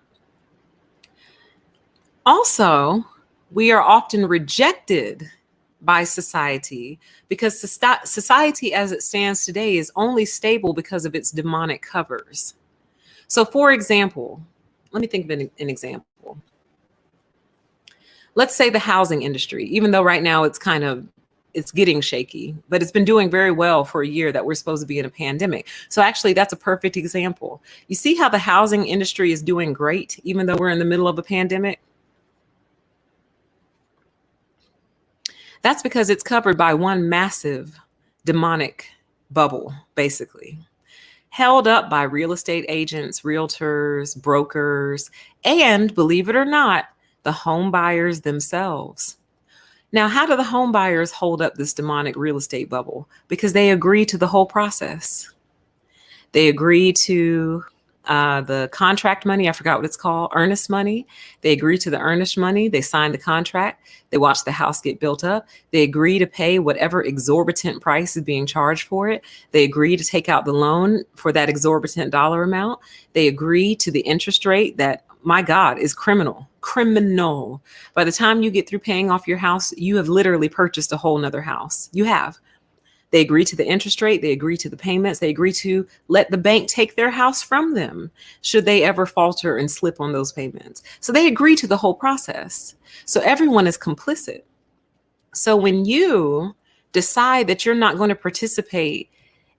Also, we are often rejected by society because society as it stands today is only stable because of its demonic covers. So for example, let me think of an example. Let's say the housing industry, even though right now it's getting shaky, but it's been doing very well for a year that we're supposed to be in a pandemic. So actually, that's a perfect example. You see how the housing industry is doing great, even though we're in the middle of a pandemic? That's because it's covered by one massive demonic bubble, basically, held up by real estate agents, realtors, brokers, and believe it or not, the home buyers themselves. Now, how do the home buyers hold up this demonic real estate bubble? Because they agree to the whole process. They agree to the contract money. I forgot what it's called. Earnest money. They agree to the earnest money. They sign the contract. They watch the house get built up. They agree to pay whatever exorbitant price is being charged for it. They agree to take out the loan for that exorbitant dollar amount. They agree to the interest rate that, my God, is criminal. By the time you get through paying off your house, you have literally purchased a whole nother house. You have. They agree to the interest rate. They agree to the payments. They agree to let the bank take their house from them should they ever falter and slip on those payments. So they agree to the whole process. So everyone is complicit. So when you decide that you're not going to participate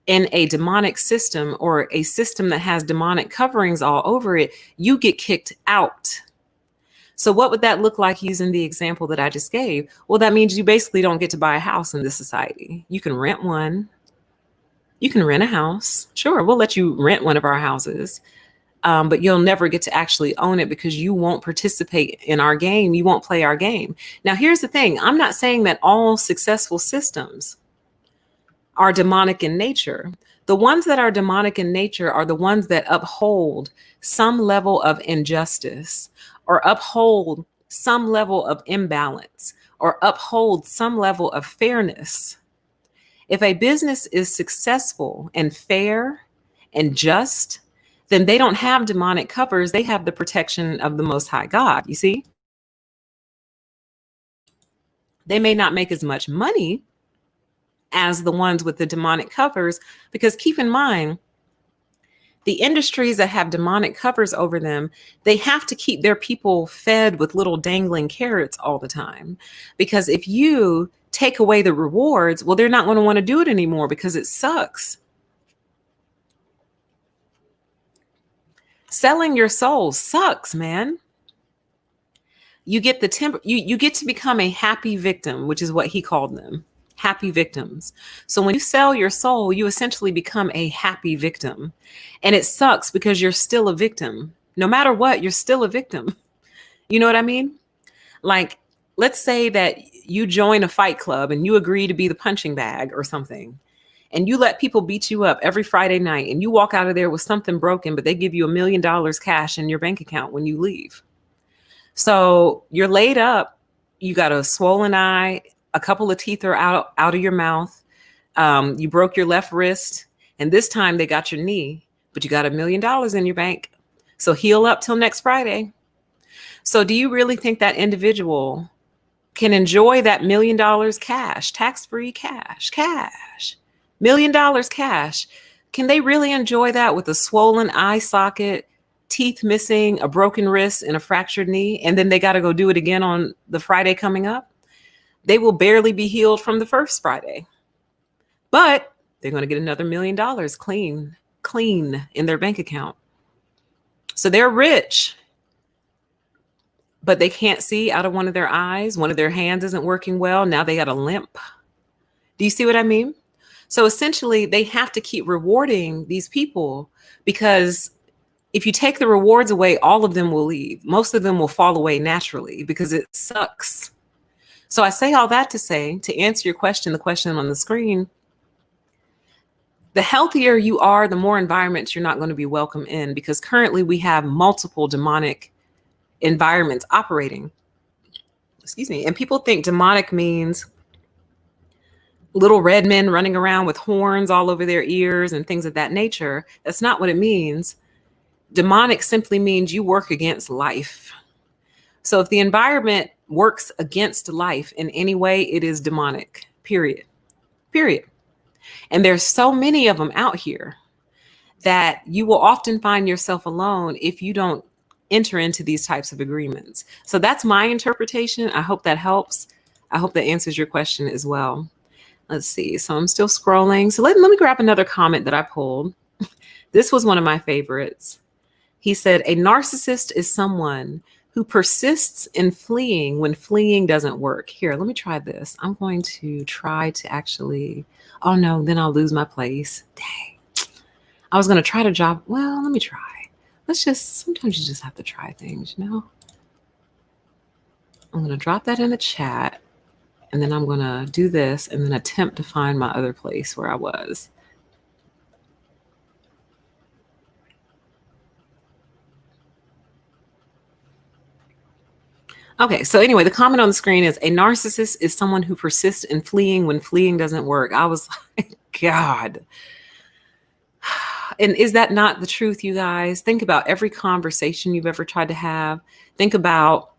in a demonic system or a system that has demonic coverings all over it, you get kicked out. So what would that look like using the example that I just gave? Well, that means you basically don't get to buy a house in this society. You can rent one. You can rent a house. Sure, we'll let you rent one of our houses, but you'll never get to actually own it because you won't participate in our game. You won't play our game. Now, here's the thing. I'm not saying that all successful systems are demonic in nature. The ones that are demonic in nature are the ones that uphold some level of injustice, or uphold some level of imbalance, or uphold some level of fairness. If a business is successful and fair and just, then they don't have demonic covers. They have the protection of the Most High God, you see? They may not make as much money as the ones with the demonic covers, because keep in mind, the industries that have demonic covers over them, they have to keep their people fed with little dangling carrots all the time. Because if you take away the rewards, well, they're not going to want to do it anymore because it sucks. Selling your soul sucks, man. You get you get to become a happy victim, which is what he called them. Happy victims. So when you sell your soul, you essentially become a happy victim. And it sucks because you're still a victim. No matter what, you're still a victim. You know what I mean? Like, let's say that you join a fight club and you agree to be the punching bag or something. And you let people beat you up every Friday night and you walk out of there with something broken, but they give you $1 million cash in your bank account when you leave. So you're laid up, you got a swollen eye, a couple of teeth are out of your mouth. You broke your left wrist, and this time they got your knee, but you got $1 million in your bank. So heal up till next Friday. So do you really think that individual can enjoy that $1 million cash, tax-free cash, $1 million cash? Can they really enjoy that with a swollen eye socket, teeth missing, a broken wrist, and a fractured knee, and then they got to go do it again on the Friday coming up, they will barely be healed from the first Friday. But they're going to get another $1 million clean in their bank account. So they're rich, but they can't see out of one of their eyes. One of their hands isn't working well. Now they got a limp. Do you see what I mean? So essentially, they have to keep rewarding these people, because if you take the rewards away, all of them will leave. Most of them will fall away naturally because it sucks. So I say all that to say, to answer your question, the question on the screen, the healthier you are, the more environments you're not going to be welcome in, because currently we have multiple demonic environments operating. Excuse me. And people think demonic means little red men running around with horns all over their ears and things of that nature. That's not what it means. Demonic simply means you work against life. So if the environment works against life in any way, it is demonic, period. And there's so many of them out here that you will often find yourself alone if you don't enter into these types of agreements. So that's my interpretation. I hope that helps. I hope that answers your question as well. Let's see. So I'm still scrolling. So let me grab another comment that I pulled. This was one of my favorites. He said, a narcissist is someone who persists in fleeing when fleeing doesn't work. Here, let me try this. I'm going to try to actually, oh no, then I'll lose my place. Dang. I was going to try to drop. Well, let me try. Sometimes you just have to try things, you know? I'm going to drop that in the chat, and then I'm going to do this and then attempt to find my other place where I was. Okay, so anyway, the comment on the screen is, a narcissist is someone who persists in fleeing when fleeing doesn't work. I was like, God. And is that not the truth, you guys? Think about every conversation you've ever tried to have. Think about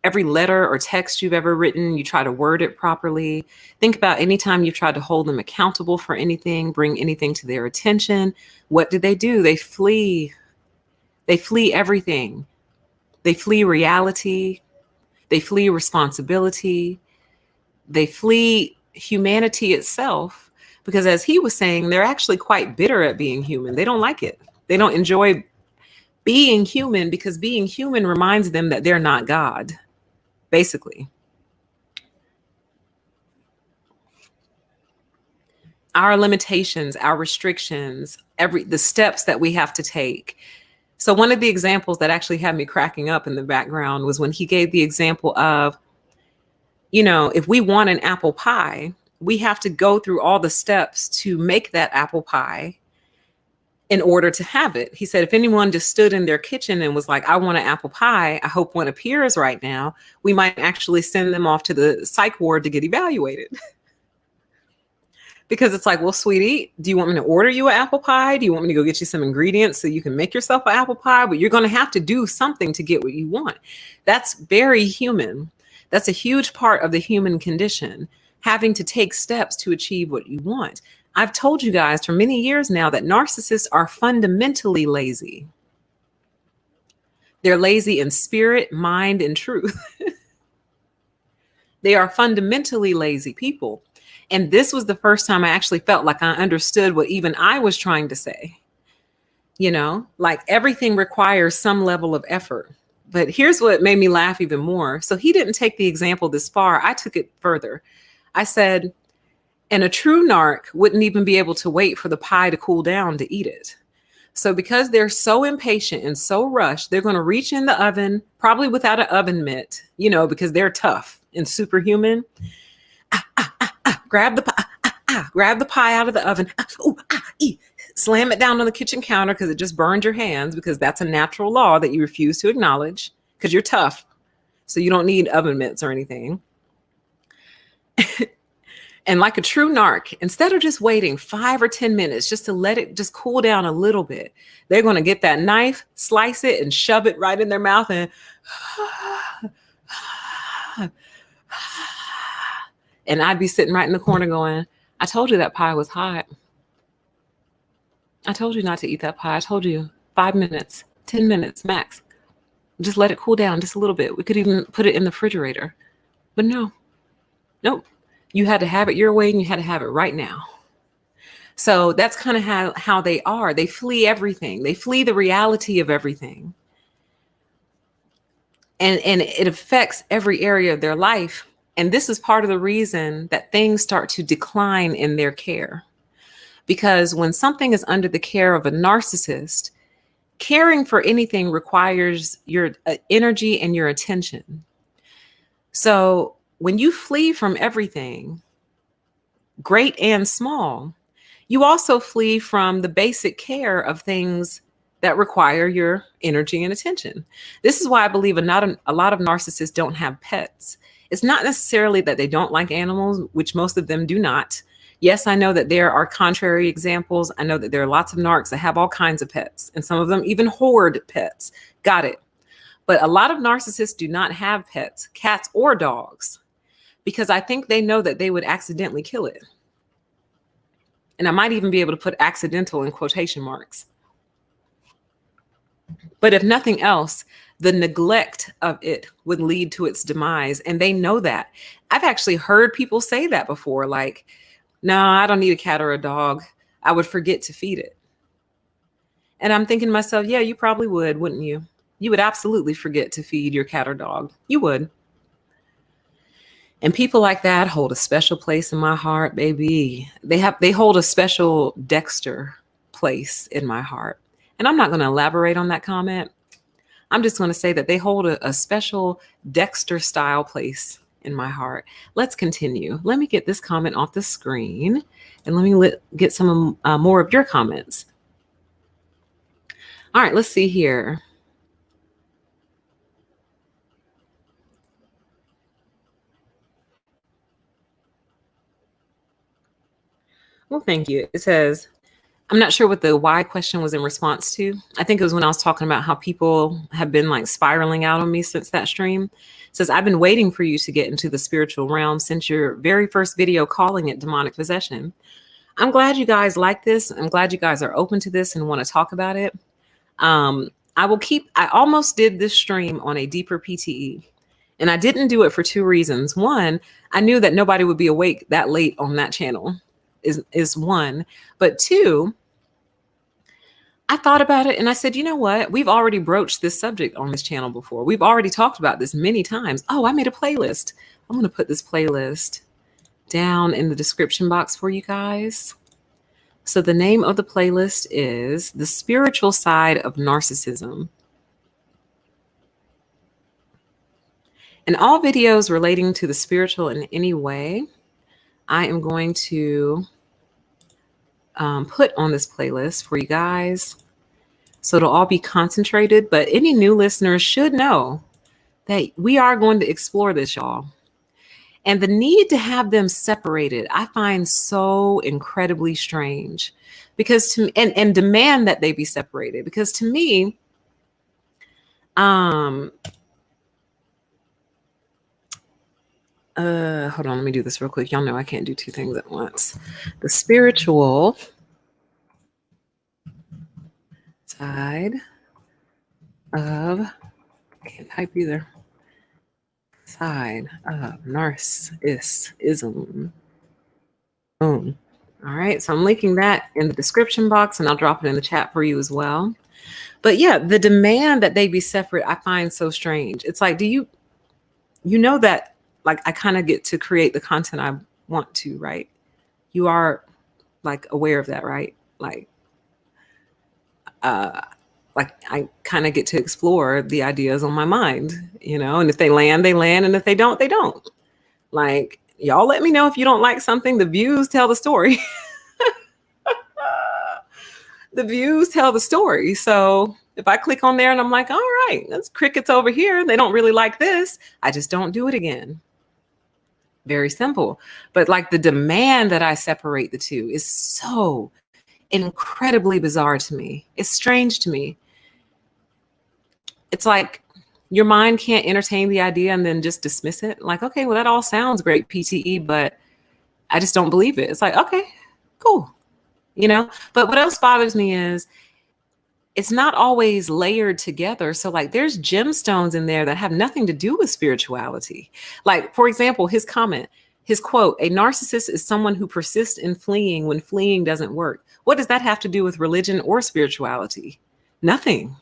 every letter or text you've ever written. You try to word it properly. Think about any time you've tried to hold them accountable for anything, bring anything to their attention. What did they do? They flee. They flee everything. They flee reality. They flee responsibility. They flee humanity itself. Because as he was saying, they're actually quite bitter at being human. They don't like it. They don't enjoy being human, because being human reminds them that they're not God, basically. Our limitations, our restrictions, the steps that we have to take. So one of the examples that actually had me cracking up in the background was when he gave the example of, you know, if we want an apple pie, we have to go through all the steps to make that apple pie in order to have it. He said, if anyone just stood in their kitchen and was like, I want an apple pie, I hope one appears right now, we might actually send them off to the psych ward to get evaluated. Because it's like, well, sweetie, do you want me to order you an apple pie? Do you want me to go get you some ingredients so you can make yourself an apple pie? But you're going to have to do something to get what you want. That's very human. That's a huge part of the human condition, having to take steps to achieve what you want. I've told you guys for many years now that narcissists are fundamentally lazy. They're lazy in spirit, mind, and truth. They are fundamentally lazy people. And this was the first time I actually felt like I understood what even I was trying to say. You know, like everything requires some level of effort. But here's what made me laugh even more. So he didn't take the example this far. I took it further. I said, and a true narc wouldn't even be able to wait for the pie to cool down to eat it. So because they're so impatient and so rushed, they're going to reach in the oven, probably without an oven mitt, you know, because they're tough and superhuman. Grab the pie, grab the pie out of the oven, slam it down on the kitchen counter because it just burned your hands, because that's a natural law that you refuse to acknowledge because you're tough. So you don't need oven mitts or anything. And like a true narc, instead of just waiting 5 or 10 minutes just to let it just cool down a little bit, they're going to get that knife, slice it, and shove it right in their mouth. And I'd be sitting right in the corner going, I told you that pie was hot. I told you not to eat that pie. I told you 5 minutes. 10 minutes max. Just let it cool down just a little bit. We could even put it in the refrigerator. But no, nope. You had to have it your way and you had to have it right now. So that's kind of how they are. They flee everything. They flee the reality of everything. And it affects every area of their life. And this is part of the reason that things start to decline in their care. Because when something is under the care of a narcissist, caring for anything requires your energy and your attention. So when you flee from everything, great and small, you also flee from the basic care of things that require your energy and attention. This is why I believe a lot of narcissists don't have pets. It's not necessarily that they don't like animals, which most of them do not. Yes, I know that there are contrary examples. I know that there are lots of narcs that have all kinds of pets, and some of them even hoard pets. Got it. But a lot of narcissists do not have pets, cats or dogs, because I think they know that they would accidentally kill it. And I might even be able to put accidental in quotation marks. But if nothing else, the neglect of it would lead to its demise. And they know that. I've actually heard people say that before, like, no, I don't need a cat or a dog. I would forget to feed it. And I'm thinking to myself, yeah, you probably would, wouldn't you? You would absolutely forget to feed your cat or dog. You would. And people like that hold a special place in my heart, baby. They hold a special Dexter place in my heart. And I'm not going to elaborate on that comment. I'm just going to say that they hold a special Dexter style place in my heart. Let's continue. Let me get this comment off the screen and let me get some more of your comments. All right, let's see here. Well, thank you. It says, I'm not sure what the why question was in response to. I think it was when I was talking about how people have been like spiraling out on me since that stream. It says, I've been waiting for you to get into the spiritual realm since your very first video calling it demonic possession. I'm glad you guys like this. I'm glad you guys are open to this and want to talk about it. I almost did this stream on a deeper PTE, and I didn't do it for two reasons. One, I knew that nobody would be awake that late on that channel. Is one. But two, I thought about it and I said, you know what? We've already broached this subject on this channel before. We've already talked about this many times. Oh, I made a playlist. I'm going to put this playlist down in the description box for you guys. So the name of the playlist is The Spiritual Side of Narcissism. And all videos relating to the spiritual in any way, I am going to put on this playlist for you guys. So it'll all be concentrated, but any new listeners should know that we are going to explore this, y'all. And the need to have them separated, I find so incredibly strange, because and demand that they be separated, because to me, hold on, let me do this real quick. Y'all know I can't do two things at once. The spiritual side of, I can't type either, side of narcissism. Boom. All right, so I'm linking that in the description box and I'll drop it in the chat for you as well. But yeah, the demand that they be separate, I find so strange. It's like, do you know that, like, I kind of get to create the content I want to, right? You are like aware of that, right? Like I kind of get to explore the ideas on my mind, you know, and if they land, they land. And if they don't, they don't. Like, y'all let me know if you don't like something. The views tell the story. The views tell the story. So if I click on there and I'm like, all right, that's crickets over here. They don't really like this. I just don't do it again. Very simple. But like the demand that I separate the two is so incredibly bizarre to me. It's strange to me. It's like your mind can't entertain the idea and then just dismiss it. Like, okay, well, that all sounds great, PTE, but I just don't believe it... It's like, okay, cool. You know, but what else bothers me is, I don't know, I don't know. It's like, okay, well, that all sounds great, PTE, but I just don't believe it. It's like, okay, cool. You know, but what else bothers me is, I it's not always layered together. So like there's gemstones in there that have nothing to do with spirituality. Like, for example, his comment, his quote, a narcissist is someone who persists in fleeing when fleeing doesn't work. What does that have to do with religion or spirituality? Nothing.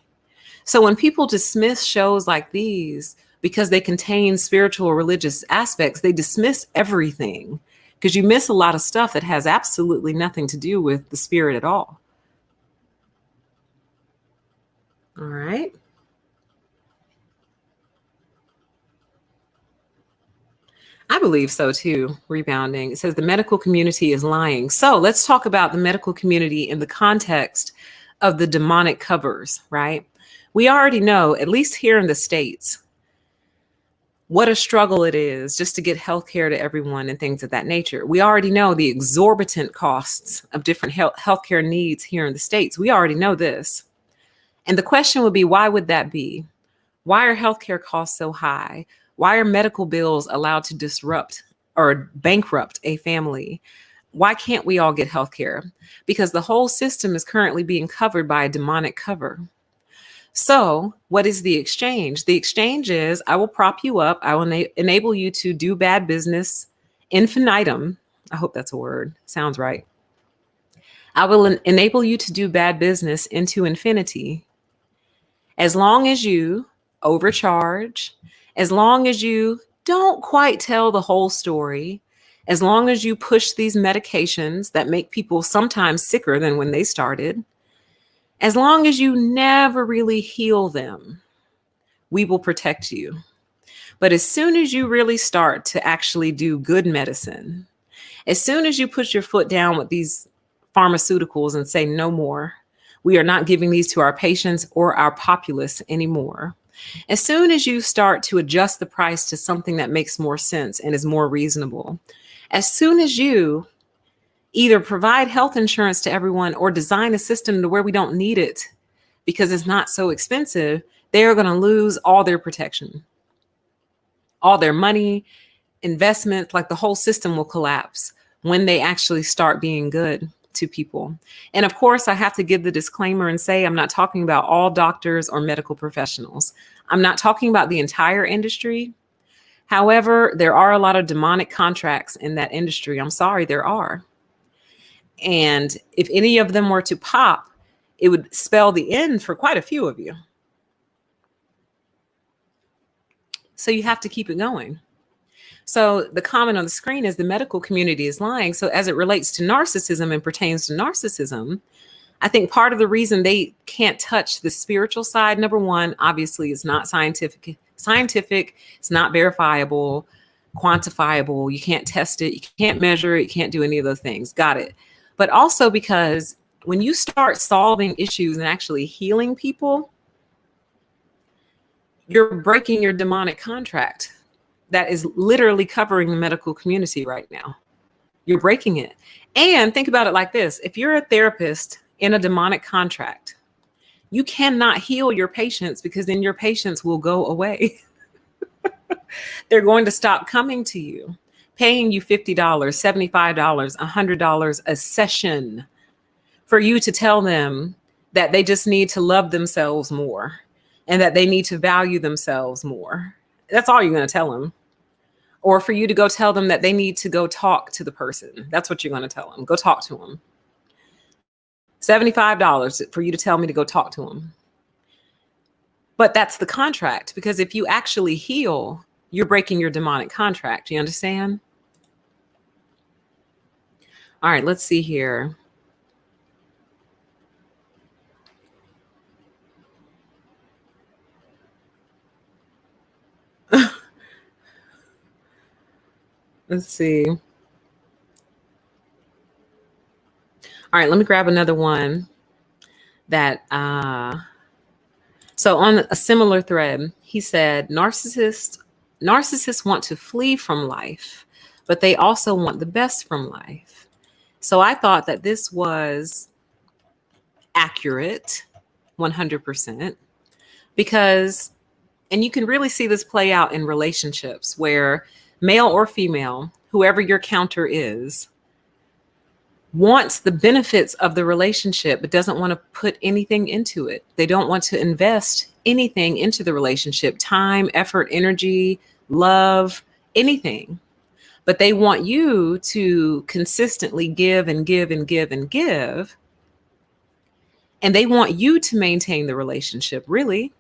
So when people dismiss shows like these because they contain spiritual or religious aspects, they dismiss everything because you miss a lot of stuff that has absolutely nothing to do with the spirit at all. All right. I believe so too. Rebounding. It says the medical community is lying. So let's talk about the medical community in the context of the demonic covers, right? We already know, at least here in the States, what a struggle it is just to get healthcare to everyone and things of that nature. We already know the exorbitant costs of different healthcare needs here in the States. We already know this. And the question would be, why would that be? Why are healthcare costs so high? Why are medical bills allowed to disrupt or bankrupt a family? Why can't we all get healthcare? Because the whole system is currently being covered by a demonic cover. So what is the exchange? The exchange is I will prop you up. I will enable you to do bad business infinitum. I hope that's a word. Sounds right. I will enable you to do bad business into infinity. As long as you overcharge, as long as you don't quite tell the whole story, as long as you push these medications that make people sometimes sicker than when they started, as long as you never really heal them, we will protect you. But as soon as you really start to actually do good medicine, as soon as you put your foot down with these pharmaceuticals and say no more, we are not giving these to our patients or our populace anymore. As soon as you start to adjust the price to something that makes more sense and is more reasonable, as soon as you either provide health insurance to everyone or design a system to where we don't need it because it's not so expensive, they are going to lose all their protection, all their money, investment, like the whole system will collapse when they actually start being good to people. And of course, I have to give the disclaimer and say, I'm not talking about all doctors or medical professionals. I'm not talking about the entire industry. However, there are a lot of demonic contracts in that industry. I'm sorry, there are. And if any of them were to pop, it would spell the end for quite a few of you. So you have to keep it going. So the comment on the screen is the medical community is lying. So as it relates to narcissism and pertains to narcissism, I think part of the reason they can't touch the spiritual side, number one, obviously it's not scientific, it's not verifiable, quantifiable. You can't test it. You can't measure it. You can't do any of those things. Got it. But also because when you start solving issues and actually healing people, you're breaking your demonic contract that is literally covering the medical community right now. You're breaking it. And think about it like this. If you're a therapist in a demonic contract, you cannot heal your patients because then your patients will go away. They're going to stop coming to you, paying you $50, $75, $100 a session for you to tell them that they just need to love themselves more and that they need to value themselves more. That's all you're going to tell them. Or for you to go tell them that they need to go talk to the person. That's what you're going to tell them. Go talk to them. $75 for you to tell me to go talk to them. But that's the contract, because if you actually heal, you're breaking your demonic contract. You understand? All right, let's see here. Let's see. All right, let me grab another one that, so on a similar thread, he said, narcissists want to flee from life, but they also want the best from life. So I thought that this was accurate, 100%, because, and you can really see this play out in relationships where male or female, whoever your counter is, wants the benefits of the relationship, but doesn't want to put anything into it. They don't want to invest anything into the relationship, time, effort, energy, love, anything. But they want you to consistently give and give and give and give. And they want you to maintain the relationship, really.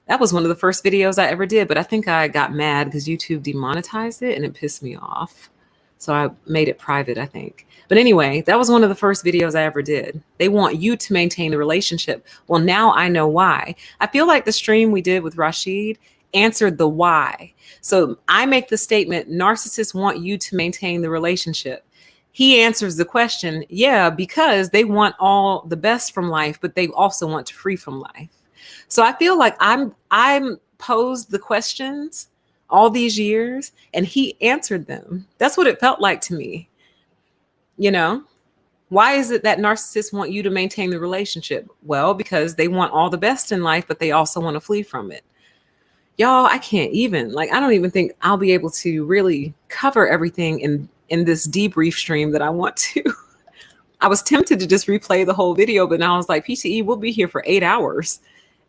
That was one of the first videos I ever did, but I think I got mad because YouTube demonetized it and it pissed me off. So I made it private, I think. But anyway, that was one of the first videos I ever did. They want you to maintain the relationship. Well, now I know why. I feel like the stream we did with Rashid answered the why. So I make the statement, narcissists want you to maintain the relationship. He answers the question, yeah, because they want all the best from life, but they also want to free from life. So I feel like I'm posed the questions all these years and he answered them. That's what it felt like to me. You know, why is it that narcissists want you to maintain the relationship? Well, because they want all the best in life, but they also want to flee from it. Y'all, I can't even, like, I don't even think I'll be able to really cover everything in this debrief stream that I want to. I was tempted to just replay the whole video, but now I was like, PTE, we'll be here for 8 hours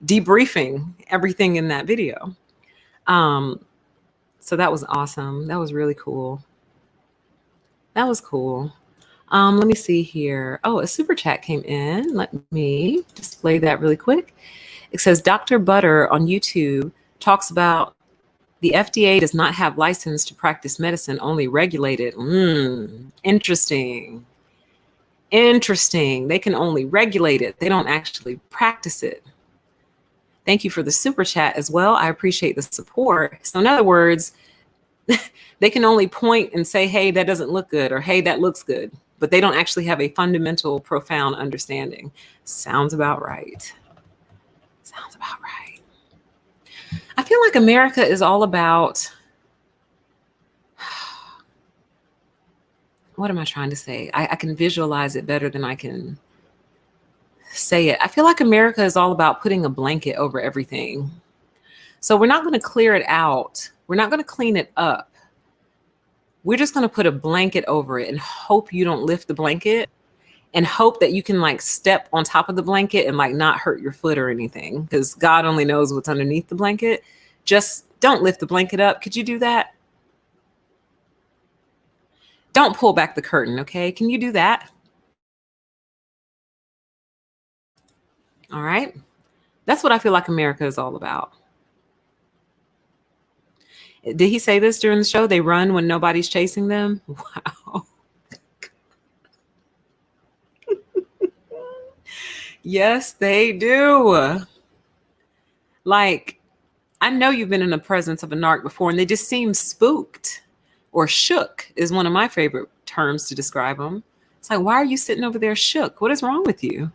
debriefing everything in that video. So that was awesome. That was really cool. That was cool. Let me see here. Oh, a super chat came in. Let me display that really quick. It says, Dr. Butter on YouTube talks about the FDA does not have license to practice medicine, only regulated. Interesting. Interesting. They can only regulate it. They don't actually practice it. Thank you for the super chat as well. I appreciate the support. So in other words, they can only point and say, hey, that doesn't look good, or hey, that looks good, but they don't actually have a fundamental, profound understanding. Sounds about right. Sounds about right. I feel like America is all about, what am I trying to say? I can visualize it better than I can say it. I feel like America is all about putting a blanket over everything. So we're not going to clear it out. We're not going to clean it up. We're just going to put a blanket over it and hope you don't lift the blanket, and hope that you can like step on top of the blanket and like not hurt your foot or anything, because God only knows what's underneath the blanket. Just don't lift the blanket up. Could you do that? Don't pull back the curtain. Okay. Can you do that? All right. That's what I feel like America is all about. Did he say this during the show? They run when nobody's chasing them. Wow. Yes, they do. Like, I know you've been in the presence of a narc before and they just seem spooked, or shook is one of my favorite terms to describe them. It's like, why are you sitting over there shook? What is wrong with you?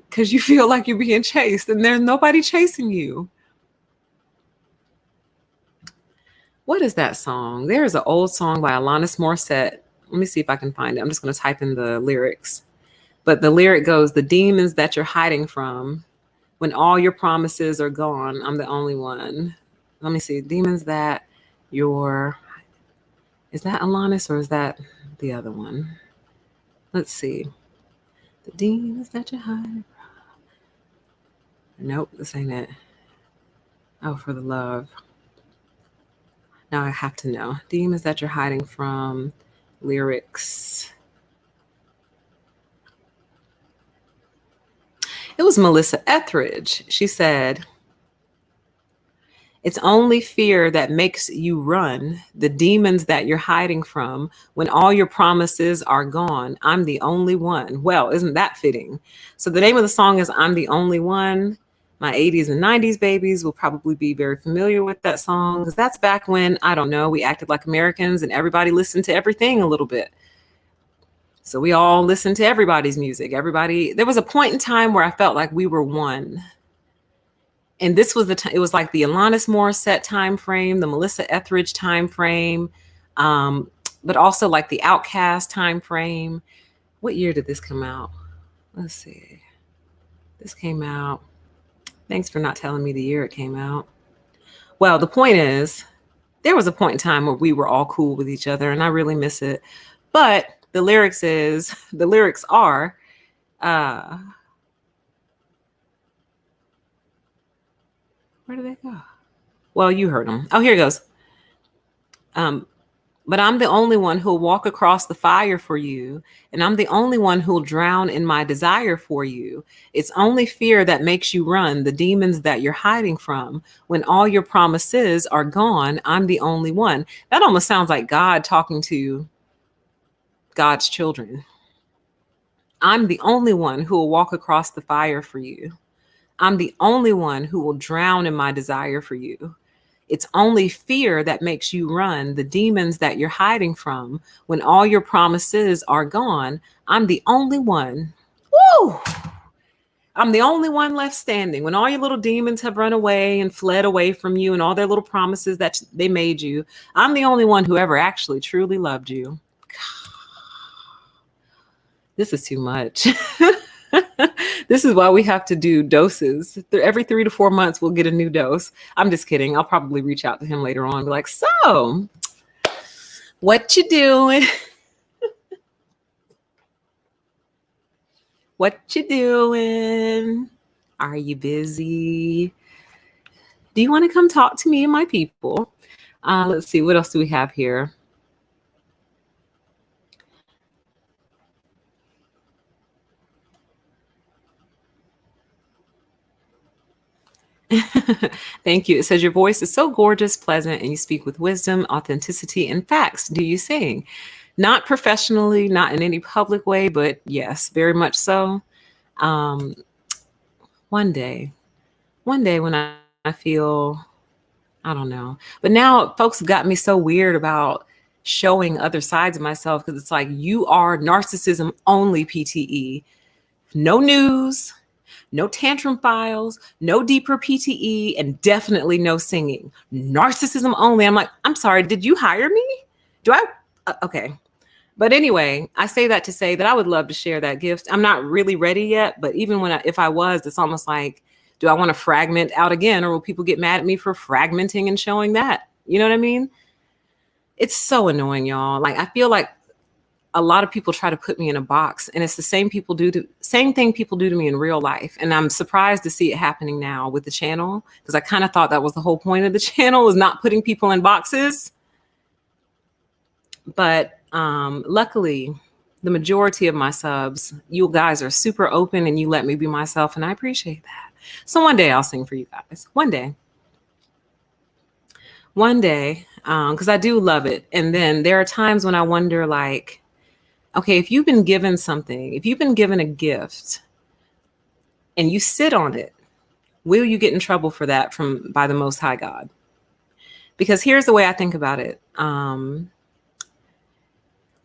Because you feel like you're being chased and there's nobody chasing you. What is that song? There is an old song by Alanis Morissette. Let me see if I can find it. I'm just going to type in the lyrics. But the lyric goes, the demons that you're hiding from, when all your promises are gone, I'm the only one. Let me see. Demons that you're, is that Alanis or is that the other one? Let's see. The demons that you're hiding from. Nope, this ain't it. Oh, for the love. Now I have to know. Demons that you're hiding from, lyrics. It was Melissa Etheridge. She said, it's only fear that makes you run, the demons that you're hiding from, when all your promises are gone. I'm the only one. Well, isn't that fitting? So the name of the song is I'm the Only One. My 80s and 90s babies will probably be very familiar with that song, because that's back when, I don't know, we acted like Americans and everybody listened to everything a little bit. So we all listened to everybody's music. There was a point in time where I felt like we were one. And this was it was like the Alanis Morissette time frame, the Melissa Etheridge time frame, but also like the Outkast time frame. What year did this come out? Let's see. This came out. Thanks for not telling me the year it came out. Well, the point is, there was a point in time where we were all cool with each other, and I really miss it. But the lyrics are, uh, where did they go? Well, you heard them. Oh, here it goes. But I'm the only one who'll walk across the fire for you, and I'm the only one who'll drown in my desire for you. It's only fear that makes you run, the demons that you're hiding from. When all your promises are gone, I'm the only one. That almost sounds like God talking to God's children. I'm the only one who will walk across the fire for you. I'm the only one who will drown in my desire for you. It's only fear that makes you run, the demons that you're hiding from. When all your promises are gone, I'm the only one. Woo! I'm the only one left standing. When all your little demons have run away and fled away from you and all their little promises that they made you, I'm the only one who ever actually truly loved you. This is too much. This is why we have to do doses. Every 3 to 4 months, we'll get a new dose. I'm just kidding. I'll probably reach out to him later on and be like, so what you doing? What you doing? Are you busy? Do you want to come talk to me and my people? Let's see. What else do we have here? Thank you. It says your voice is so gorgeous, pleasant, and you speak with wisdom, authenticity, and facts. Do you sing? Not professionally, not in any public way, but yes, very much so. One day when I feel, I don't know. But now folks have got me so weird about showing other sides of myself because it's like, you are narcissism only PTE. No news, no tantrum files, no deeper PTE, and definitely no singing. Narcissism only. I'm like, I'm sorry, did you hire me? Do I? Okay. But anyway, I say that to say that I would love to share that gift. I'm not really ready yet, but even if I was, it's almost like, do I want to fragment out again, or will people get mad at me for fragmenting and showing that? You know what I mean? It's so annoying, y'all. Like, I feel like a lot of people try to put me in a box, and it's the same thing people do to me in real life. And I'm surprised to see it happening now with the channel, because I kind of thought that was the whole point of the channel, is not putting people in boxes. But luckily, the majority of my subs, you guys are super open and you let me be myself, and I appreciate that. So one day I'll sing for you guys. One day, because I do love it. And then there are times when I wonder, like, okay, if you've been given something, if you've been given a gift and you sit on it, will you get in trouble for that by the Most High God? Because here's the way I think about it. I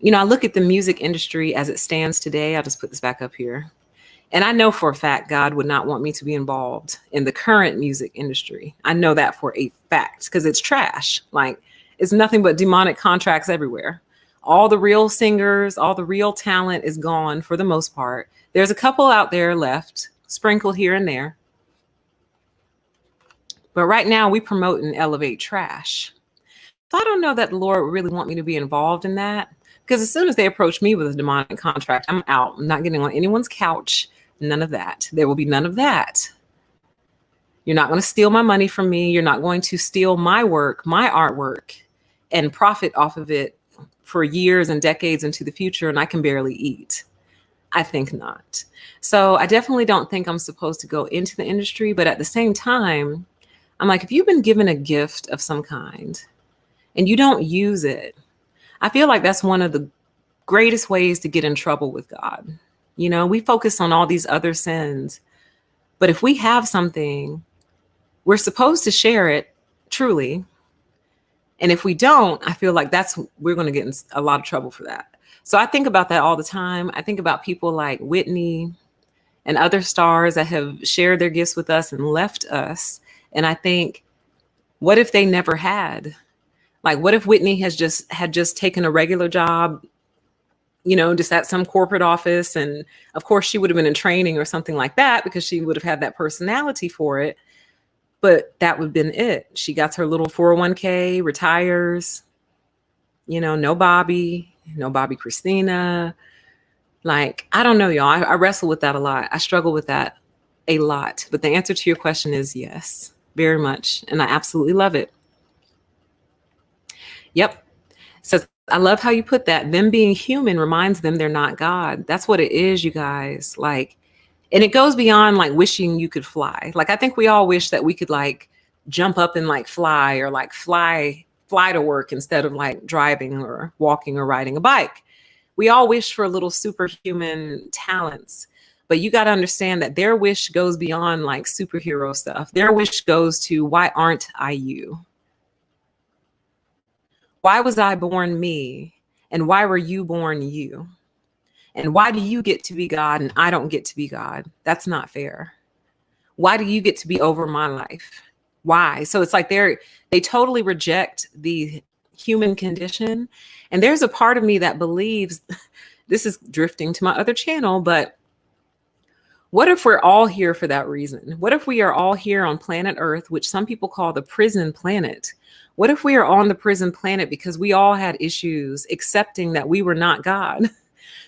look at the music industry as it stands today. I'll just put this back up here. And I know for a fact God would not want me to be involved in the current music industry. I know that for a fact, because it's trash. Like, it's nothing but demonic contracts everywhere. All the real singers, all the real talent is gone for the most part. There's a couple out there left, sprinkled here and there. But right now we promote and elevate trash. So I don't know that the Lord would really want me to be involved in that, because as soon as they approach me with a demonic contract, I'm out. I'm not getting on anyone's couch. None of that. There will be none of that. You're not going to steal my money from me. You're not going to steal my work, my artwork, and profit off of it for years and decades into the future, and I can barely eat. I think not. So I definitely don't think I'm supposed to go into the industry, but at the same time, I'm like, if you've been given a gift of some kind and you don't use it, I feel like that's one of the greatest ways to get in trouble with God. We focus on all these other sins, but if we have something, we're supposed to share it truly. And if we don't, I feel like we're going to get in a lot of trouble for that. So I think about that all the time. I think about people like Whitney and other stars that have shared their gifts with us and left us. And I think, what if they never had? Like, what if Whitney had just taken a regular job, just at some corporate office? And of course, she would have been in training or something like that, because she would have had that personality for it. But that would have been it. She got her little 401k, retires, no Bobby, Bobby Christina. Like, I don't know, y'all. I wrestle with that a lot. I struggle with that a lot. But the answer to your question is yes, very much. And I absolutely love it. Yep. Says, I love how you put that. Them being human reminds them they're not God. That's what it is, you guys. Like, and it goes beyond like wishing you could fly. Like, I think we all wish that we could like jump up and like fly, or like fly to work instead of like driving or walking or riding a bike. We all wish for little superhuman talents, but you got to understand that their wish goes beyond like superhero stuff. Their wish goes to, why aren't I you? Why was I born me? And why were you born you? And why do you get to be God and I don't get to be God? That's not fair. Why do you get to be over my life? Why? So it's like they totally reject the human condition. And there's a part of me that believes, this is drifting to my other channel, but what if we're all here for that reason? What if we are all here on planet Earth, which some people call the prison planet? What if we are on the prison planet because we all had issues accepting that we were not God?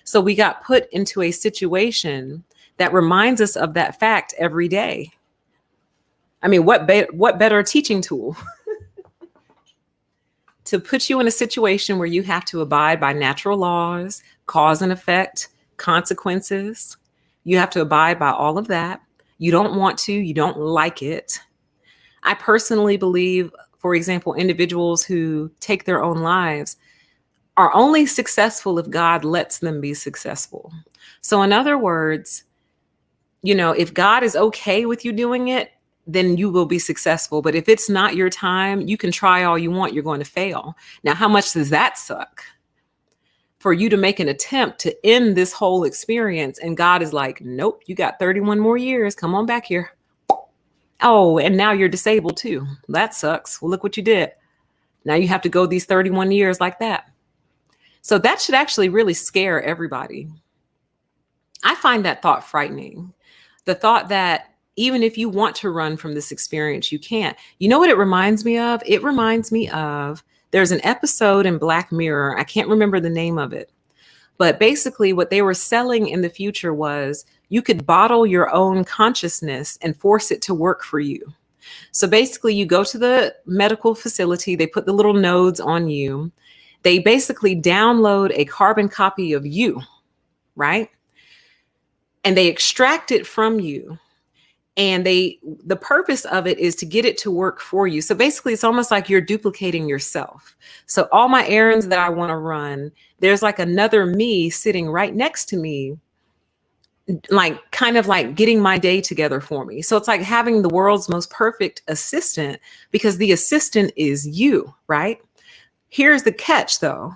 So we got put into a situation that reminds us of that fact every day. I mean, what better teaching tool to put you in a situation where you have to abide by natural laws, cause and effect, consequences. You have to abide by all of that. You don't want to, you don't like it. I personally believe, for example, individuals who take their own lives are only successful if God lets them be successful. So in other words, if God is okay with you doing it, then you will be successful. But if it's not your time, you can try all you want, you're going to fail. Now, how much does that suck? For you to make an attempt to end this whole experience, and God is like, nope, you got 31 more years. Come on back here. Oh, and now you're disabled too. That sucks. Well, look what you did. Now you have to go these 31 years like that. So that should actually really scare everybody. I find that thought frightening. The thought that even if you want to run from this experience, you can't. You know what it reminds me of? It reminds me of, there's an episode in Black Mirror. I can't remember the name of it. But basically what they were selling in the future was you could bottle your own consciousness and force it to work for you. So basically you go to the medical facility, they put the little nodes on you. They basically download a carbon copy of you, right? And they extract it from you. And the purpose of it is to get it to work for you. So basically it's almost like you're duplicating yourself. So all my errands that I want to run, there's like another me sitting right next to me, like kind of like getting my day together for me. So it's like having the world's most perfect assistant, because the assistant is you, right? Here's the catch though.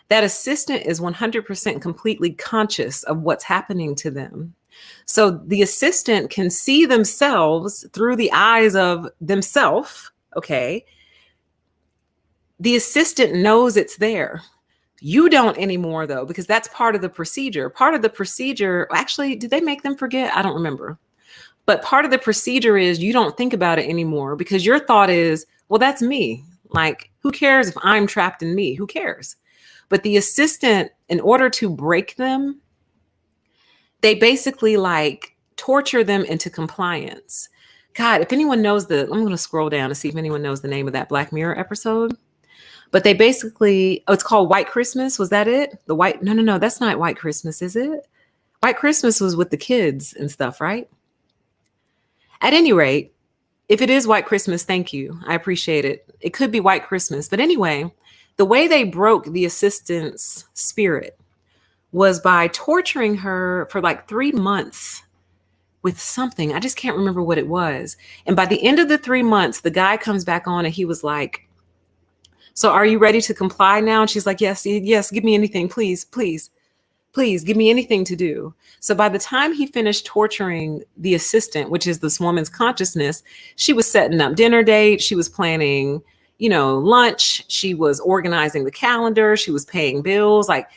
That assistant is 100% completely conscious of what's happening to them. So the assistant can see themselves through the eyes of themselves. Okay. The assistant knows it's there. You don't anymore though, because that's part of the procedure. Part of the procedure, actually, did they make them forget? I don't remember. But part of the procedure is you don't think about it anymore because your thought is, well, that's me. Like, who cares if I'm trapped in me? Who cares? But the assistant, in order to break them, they basically like torture them into compliance. God, if anyone knows I'm going to scroll down to see if anyone knows the name of that Black Mirror episode. But they basically, it's called White Christmas. Was that it? No, that's not White Christmas, is it? White Christmas was with the kids and stuff, right? At any rate, if it is White Christmas, thank you. I appreciate it. It could be White Christmas. But anyway, the way they broke the assistant's spirit was by torturing her for like 3 months with something. I just can't remember what it was. And by the end of the 3 months, the guy comes back on and he was like, so are you ready to comply now? And she's like, yes, give me anything, please, please, please give me anything to do. So by the time he finished torturing the assistant, which is this woman's consciousness, she was setting up dinner dates. She was planning, lunch. She was organizing the calendar. She was paying bills. Like,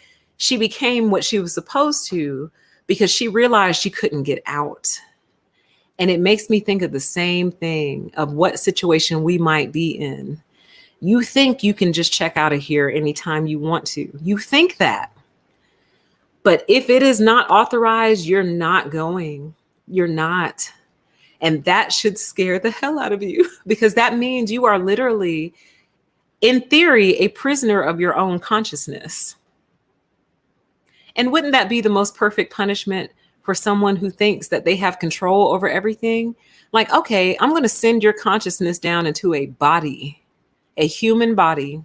she became what she was supposed to because she realized she couldn't get out. And it makes me think of the same thing of what situation we might be in. You think you can just check out of here anytime you want to. You think that. But if it is not authorized, you're not going. You're not. And that should scare the hell out of you, because that means you are literally, in theory, a prisoner of your own consciousness. And wouldn't that be the most perfect punishment for someone who thinks that they have control over everything? Like, okay, I'm going to send your consciousness down into a body, a human body,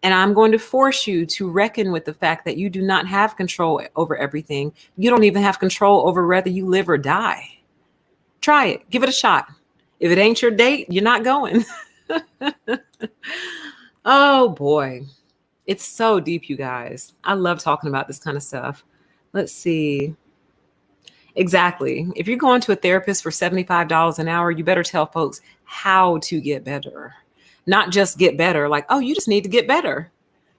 and I'm going to force you to reckon with the fact that you do not have control over everything. You don't even have control over whether you live or die. Try it. Give it a shot. If it ain't your date, you're not going. Oh boy. It's so deep, you guys. I love talking about this kind of stuff. Let's see. Exactly. If you're going to a therapist for $75 an hour, you better tell folks how to get better. Not just get better, like, oh, you just need to get better.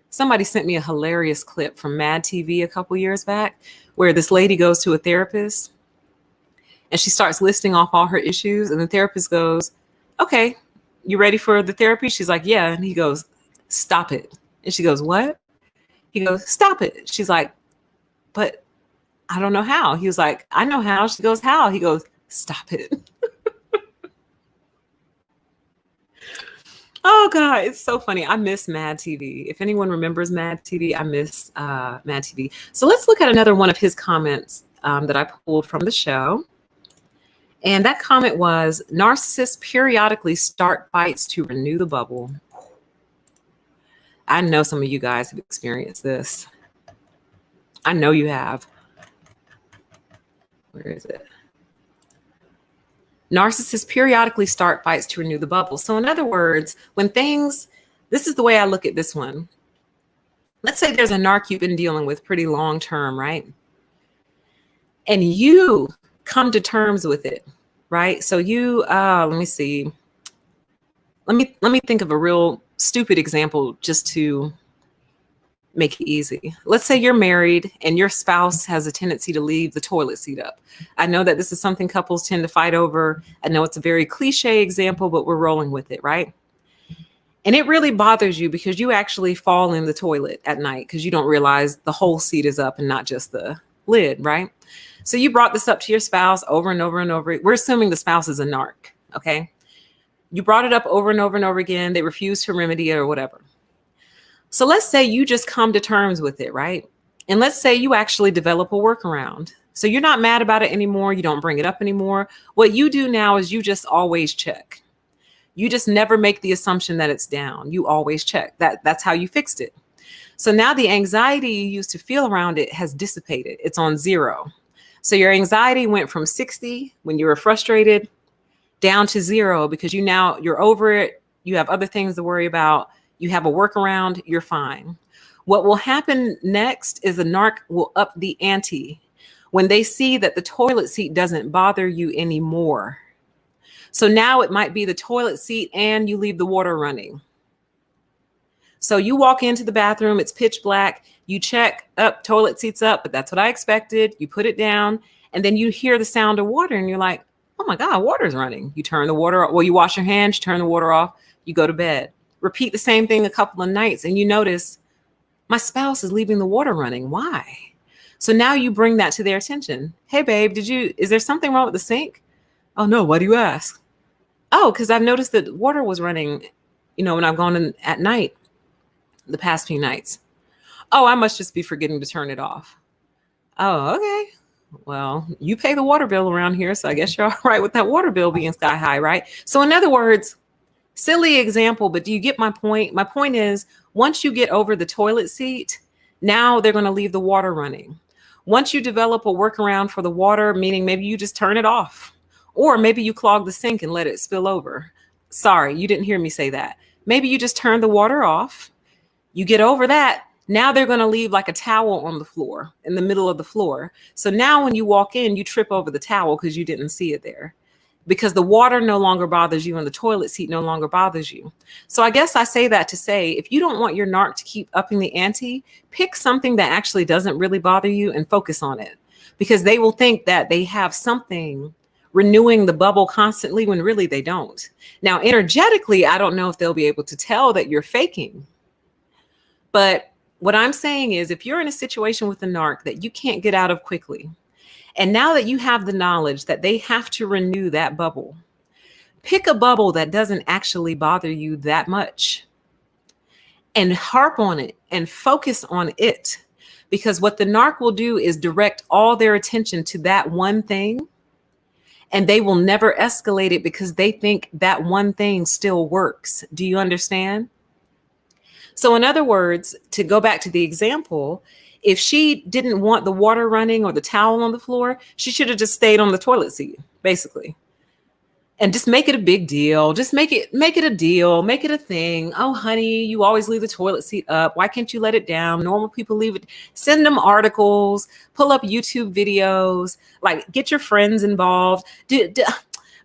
Somebody sent me a hilarious clip from Mad TV a couple years back where this lady goes to a therapist and she starts listing off all her issues. And the therapist goes, okay, you ready for the therapy? She's like, yeah. And he goes, stop it. And she goes, what? He goes, stop it. She's like, but I don't know how. He was like, I know how. She goes, how? He goes, stop it. Oh God, it's so funny. I miss Mad TV. If anyone remembers Mad TV, I miss Mad TV. So let's look at another one of his comments that I pulled from the show. And that comment was, narcissists periodically start fights to renew the bubble. I know some of you guys have experienced this. I know you have. Where is it? Narcissists periodically start fights to renew the bubble. So in other words, when things, this is the way I look at this one. Let's say there's a narc you've been dealing with pretty long term, right? And you come to terms with it, right? So you, let me see. Let me think of a real stupid example just to make it easy. Let's say you're married and your spouse has a tendency to leave the toilet seat up. I know that this is something couples tend to fight over. I know it's a very cliche example, but we're rolling with it, right? And it really bothers you because you actually fall in the toilet at night because you don't realize the whole seat is up and not just the lid, right? So you brought this up to your spouse over and over and over. We're assuming the spouse is a narc, okay? You brought it up over and over and over again. They refuse to remedy it or whatever. So let's say you just come to terms with it, right? And let's say you actually develop a workaround. So you're not mad about it anymore. You don't bring it up anymore. What you do now is you just always check. You just never make the assumption that it's down. You always check. That's how you fixed it. So now the anxiety you used to feel around it has dissipated. It's on 0. So your anxiety went from 60 when you were frustrated down to 0 because you're over it. You have other things to worry about. You have a workaround, you're fine. What will happen next is the narc will up the ante when they see that the toilet seat doesn't bother you anymore. So now it might be the toilet seat and you leave the water running. So you walk into the bathroom, it's pitch black, you check up, toilet seat's up, but that's what I expected. You put it down and then you hear the sound of water and you're like, oh my God, water's running. You turn the water off. Well, you wash your hands, you turn the water off, you go to bed. Repeat the same thing a couple of nights and you notice my spouse is leaving the water running. Why? So now you bring that to their attention. Hey babe, is there something wrong with the sink? Oh no, why do you ask? Oh, because I've noticed that water was running, when I've gone in at night, the past few nights. Oh, I must just be forgetting to turn it off. Oh, okay. Well, you pay the water bill around here, so I guess you're all right with that water bill being sky high, right? So in other words, silly example, but do you get my point? My point is, once you get over the toilet seat, now they're going to leave the water running. Once you develop a workaround for the water, meaning maybe you just turn it off, or maybe you clog the sink and let it spill over. Sorry, you didn't hear me say that. Maybe you just turn the water off. You get over that. Now they're going to leave like a towel on the floor, in the middle of the floor. So now when you walk in, you trip over the towel because you didn't see it there. Because the water no longer bothers you and the toilet seat no longer bothers you. So I guess I say that to say, if you don't want your narc to keep upping the ante, pick something that actually doesn't really bother you and focus on it. Because they will think that they have something renewing the bubble constantly when really they don't. Now, energetically, I don't know if they'll be able to tell that you're faking. But what I'm saying is, if you're in a situation with a narc that you can't get out of quickly, and now that you have the knowledge that they have to renew that bubble, pick a bubble that doesn't actually bother you that much and harp on it and focus on it. Because what the narc will do is direct all their attention to that one thing, and they will never escalate it because they think that one thing still works. Do you understand? So in other words, to go back to the example, if she didn't want the water running or the towel on the floor, she should have just stayed on the toilet seat, basically. And just make it a big deal. Just make it a deal, make it a thing. Oh, honey, you always leave the toilet seat up. Why can't you let it down? Normal people leave it. Send them articles, pull up YouTube videos, like get your friends involved.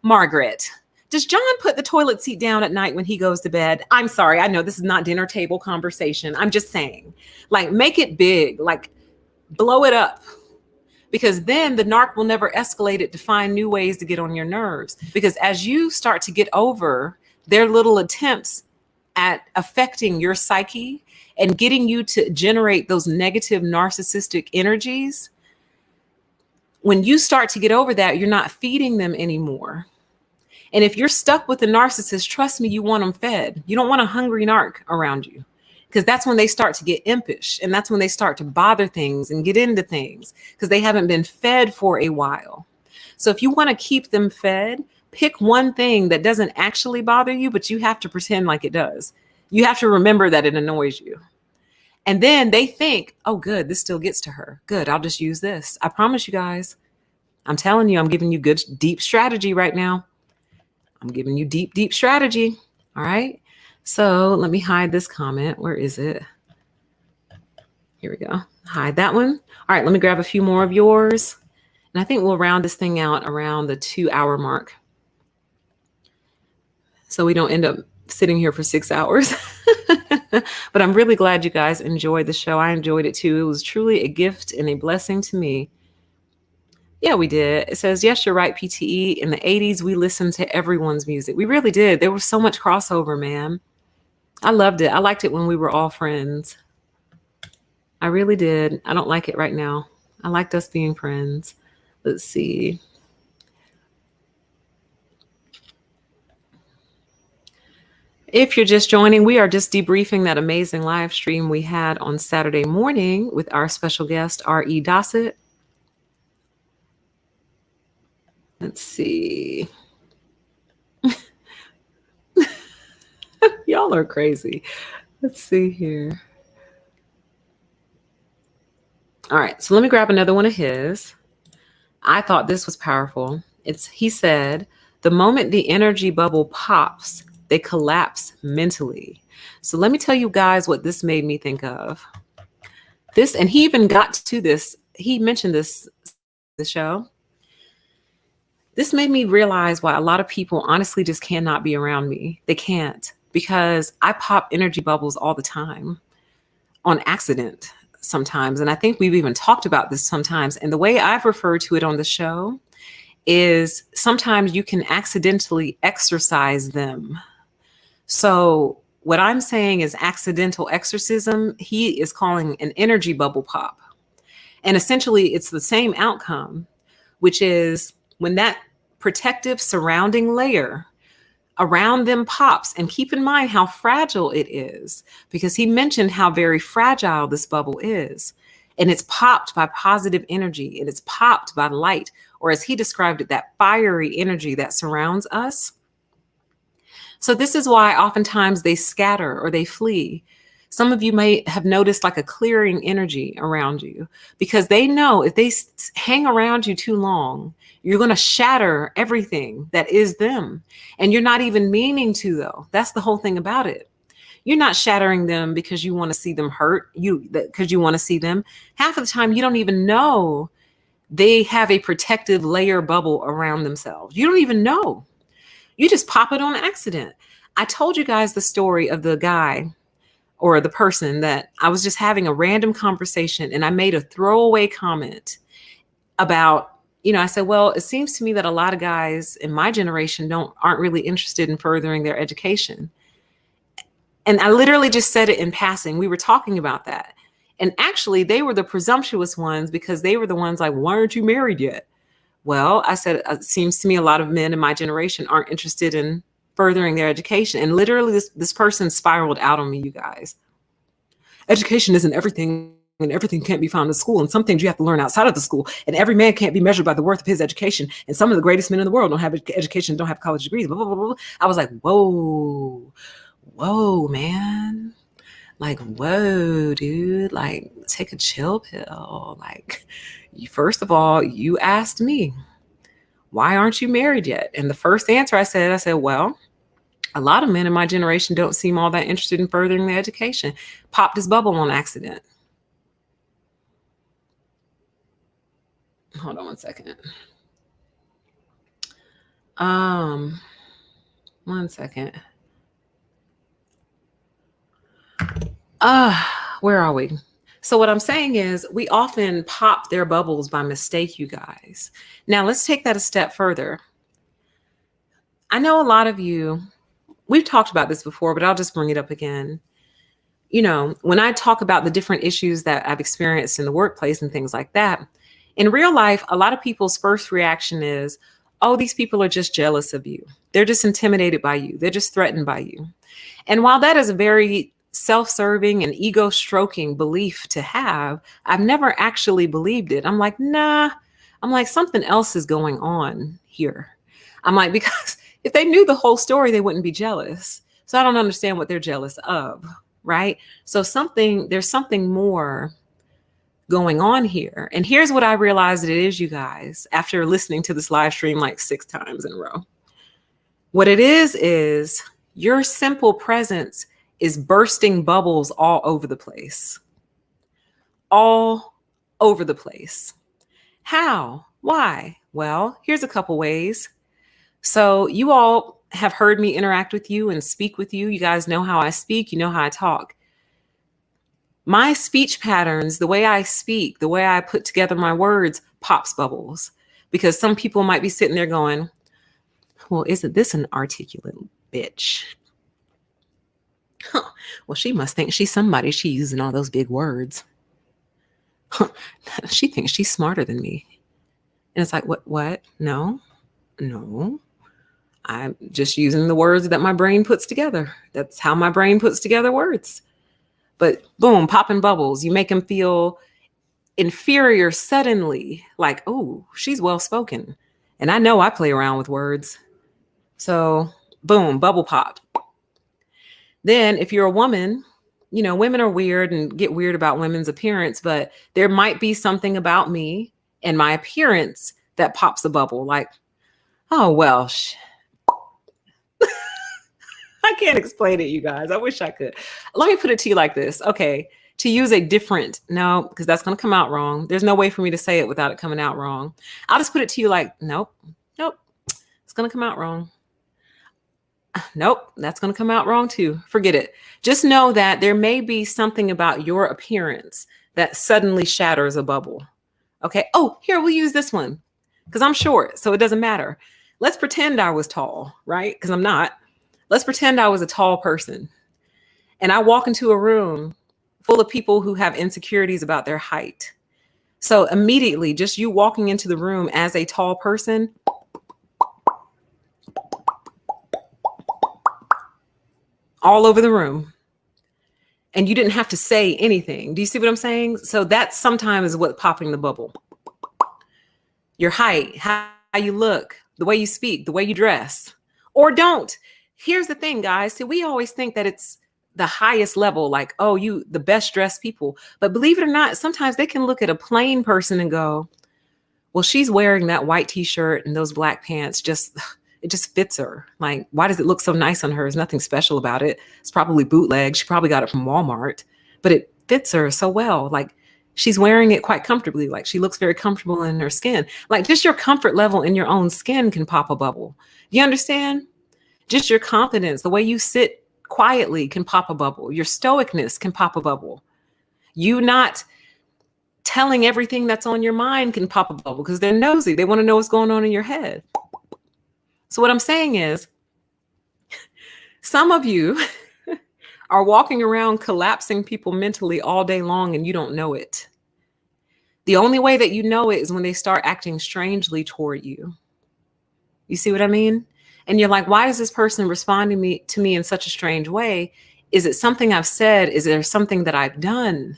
Margaret, does John put the toilet seat down at night when he goes to bed? I'm sorry. I know this is not dinner table conversation. I'm just saying, like, make it big, like blow it up. Because then the narc will never escalate it to find new ways to get on your nerves. Because as you start to get over their little attempts at affecting your psyche and getting you to generate those negative narcissistic energies, when you start to get over that, you're not feeding them anymore. And if you're stuck with a narcissist, trust me, you want them fed. You don't want a hungry narc around you. Because that's when they start to get impish, and that's when they start to bother things and get into things because they haven't been fed for a while. So if you want to keep them fed, pick one thing that doesn't actually bother you, but you have to pretend like it does. You have to remember that it annoys you. And then they think, oh, good, this still gets to her. Good, I'll just use this. I promise you guys, I'm telling you, I'm giving you good, deep strategy right now. I'm giving you deep, deep strategy. All right. So let me hide this comment. Where is it? Here we go. Hide that one. All right, let me grab a few more of yours. And I think we'll round this thing out around the 2-hour mark, so we don't end up sitting here for 6 hours. But I'm really glad you guys enjoyed the show. I enjoyed it too. It was truly a gift and a blessing to me. Yeah, we did. It says, yes, you're right, PTE. In the 80s, we listened to everyone's music. We really did. There was so much crossover, man. I loved it. I liked it when we were all friends. I really did. I don't like it right now. I liked us being friends. Let's see. If you're just joining, we are just debriefing that amazing live stream we had on Saturday morning with our special guest, R.E. Dossett. Let's see. Y'all are crazy. Let's see here. All right, so let me grab another one of his. I thought this was powerful. He said, the moment the energy bubble pops, they collapse mentally. So let me tell you guys what this made me think of. This, and he even got to this, he mentioned this, the show. This made me realize why a lot of people honestly just cannot be around me. They can't, because I pop energy bubbles all the time on accident sometimes. And I think we've even talked about this sometimes. And the way I've referred to it on the show is sometimes you can accidentally exorcise them. So what I'm saying is accidental exorcism. He is calling an energy bubble pop. And essentially it's the same outcome, which is when that protective surrounding layer around them pops. And keep in mind how fragile it is, because he mentioned how very fragile this bubble is. And it's popped by positive energy, and it's popped by light, or as he described it, that fiery energy that surrounds us. So this is why oftentimes they scatter or they flee. Some of you may have noticed like a clearing energy around you, because they know if they hang around you too long, you're going to shatter everything that is them. And you're not even meaning to, though. That's the whole thing about it. You're not shattering them because you want to see them hurt, because you want to see them. Half of the time, you don't even know they have a protective layer bubble around themselves. You don't even know. You just pop it on accident. I told you guys the story of the guy or the person that I was just having a random conversation, and I made a throwaway comment about I said, well, it seems to me that a lot of guys in my generation aren't really interested in furthering their education. And I literally just said it in passing. We were talking about that. And actually, they were the presumptuous ones because they were the ones like, why aren't you married yet? Well, I said, it seems to me a lot of men in my generation aren't interested in furthering their education. And literally, this person spiraled out on me, you guys. Education isn't everything, and everything can't be found in school. And some things you have to learn outside of the school. And every man can't be measured by the worth of his education. And some of the greatest men in the world don't have education, don't have college degrees. Blah, blah, blah, blah. I was like, whoa, man. Like, whoa, dude, like, take a chill pill. Like, first of all, you asked me, why aren't you married yet? And the first answer I said, well, a lot of men in my generation don't seem all that interested in furthering their education. Popped his bubble on accident. Hold on one second. One second. Where are we? So what I'm saying is we often pop their bubbles by mistake, you guys. Now let's take that a step further. I know a lot of you, we've talked about this before, but I'll just bring it up again. When I talk about the different issues that I've experienced in the workplace and things like that, in real life, a lot of people's first reaction is, oh, these people are just jealous of you. They're just intimidated by you. They're just threatened by you. And while that is a very self-serving and ego-stroking belief to have, I've never actually believed it. I'm like, nah. I'm like, something else is going on here. I'm like, because if they knew the whole story, they wouldn't be jealous. So I don't understand what they're jealous of, right? So there's something more going on here. And here's what I realized it is, you guys, after listening to this live stream like 6 times in a row. What it is your simple presence is bursting bubbles all over the place. All over the place. How? Why? Well, here's a couple ways. So you all have heard me interact with you and speak with you. You guys know how I speak. You know how I talk. My speech patterns, the way I speak, the way I put together my words, pops bubbles. Because some people might be sitting there going, well, isn't this an articulate bitch? Huh. Well, she must think she's somebody. She's using all those big words. Huh. She thinks she's smarter than me. And it's like, what? No. I'm just using the words that my brain puts together. That's how my brain puts together words. But boom, popping bubbles. You make them feel inferior suddenly. Like, oh, she's well-spoken. And I know I play around with words. So boom, bubble popped. Then if you're a woman, women are weird and get weird about women's appearance, but there might be something about me and my appearance that pops a bubble. Like, oh, well, I can't explain it, you guys. I wish I could. Let me put it to you like this. Okay. To use a different, no, because that's going to come out wrong. There's no way for me to say it without it coming out wrong. I'll just put it to you like, nope. It's going to come out wrong. Nope, that's going to come out wrong too. Forget it. Just know that there may be something about your appearance that suddenly shatters a bubble. Okay. Oh, here, we'll use this one because I'm short, so it doesn't matter. Let's pretend I was tall, right? Because I'm not. Let's pretend I was a tall person. And I walk into a room full of people who have insecurities about their height. So immediately, just you walking into the room as a tall person, all over the room. And you didn't have to say anything. Do you see what I'm saying? So that's sometimes what popping the bubble. Your height, how you look, the way you speak, the way you dress, or don't. Here's the thing, guys. See, we always think that it's the highest level, like, oh, you, the best dressed people. But believe it or not, sometimes they can look at a plain person and go, well, she's wearing that white t-shirt and those black pants. It just fits her. Like, why does it look so nice on her? There's nothing special about it. It's probably bootleg. She probably got it from Walmart, but it fits her so well. Like, she's wearing it quite comfortably. Like, she looks very comfortable in her skin. Like, just your comfort level in your own skin can pop a bubble. You understand? Just your confidence, the way you sit quietly can pop a bubble. Your stoicness can pop a bubble. You not telling everything that's on your mind can pop a bubble because they're nosy. They want to know what's going on in your head. So what I'm saying is, some of you are walking around collapsing people mentally all day long and you don't know it. The only way that you know it is when they start acting strangely toward you. You see what I mean? And you're like, why is this person responding to me in such a strange way? Is it something I've said? Is there something that I've done?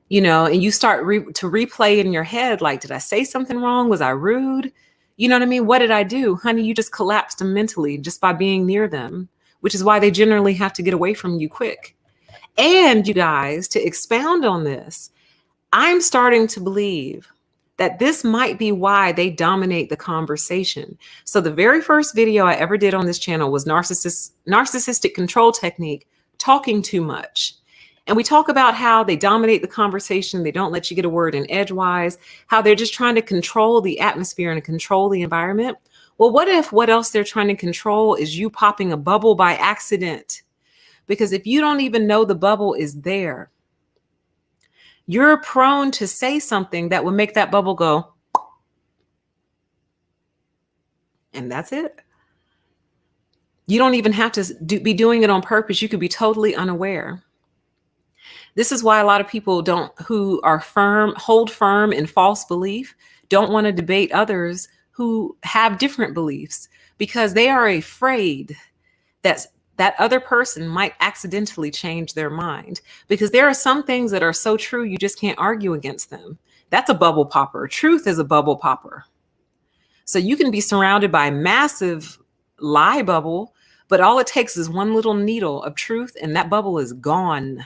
You know, and you start to replay in your head, like, did I say something wrong? Was I rude? You know what I mean? What did I do? Honey, you just collapsed them mentally just by being near them, which is why they generally have to get away from you quick. And you guys, to expound on this, I'm starting to believe that this might be why they dominate the conversation. So the very first video I ever did on this channel was narcissistic control technique, talking too much. And we talk about how they dominate the conversation. They don't let you get a word in edgewise, how they're just trying to control the atmosphere and control the environment. Well, what if what else they're trying to control is you popping a bubble by accident? Because if you don't even know the bubble is there, you're prone to say something that will make that bubble go. And that's it. You don't even have to be doing it on purpose. You could be totally unaware. This is why a lot of people who are hold firm in false belief, don't want to debate others who have different beliefs, because they are afraid that other person might accidentally change their mind, because there are some things that are so true you just can't argue against them. That's a bubble popper. Truth is a bubble popper. So you can be surrounded by a massive lie bubble, but all it takes is one little needle of truth and that bubble is gone.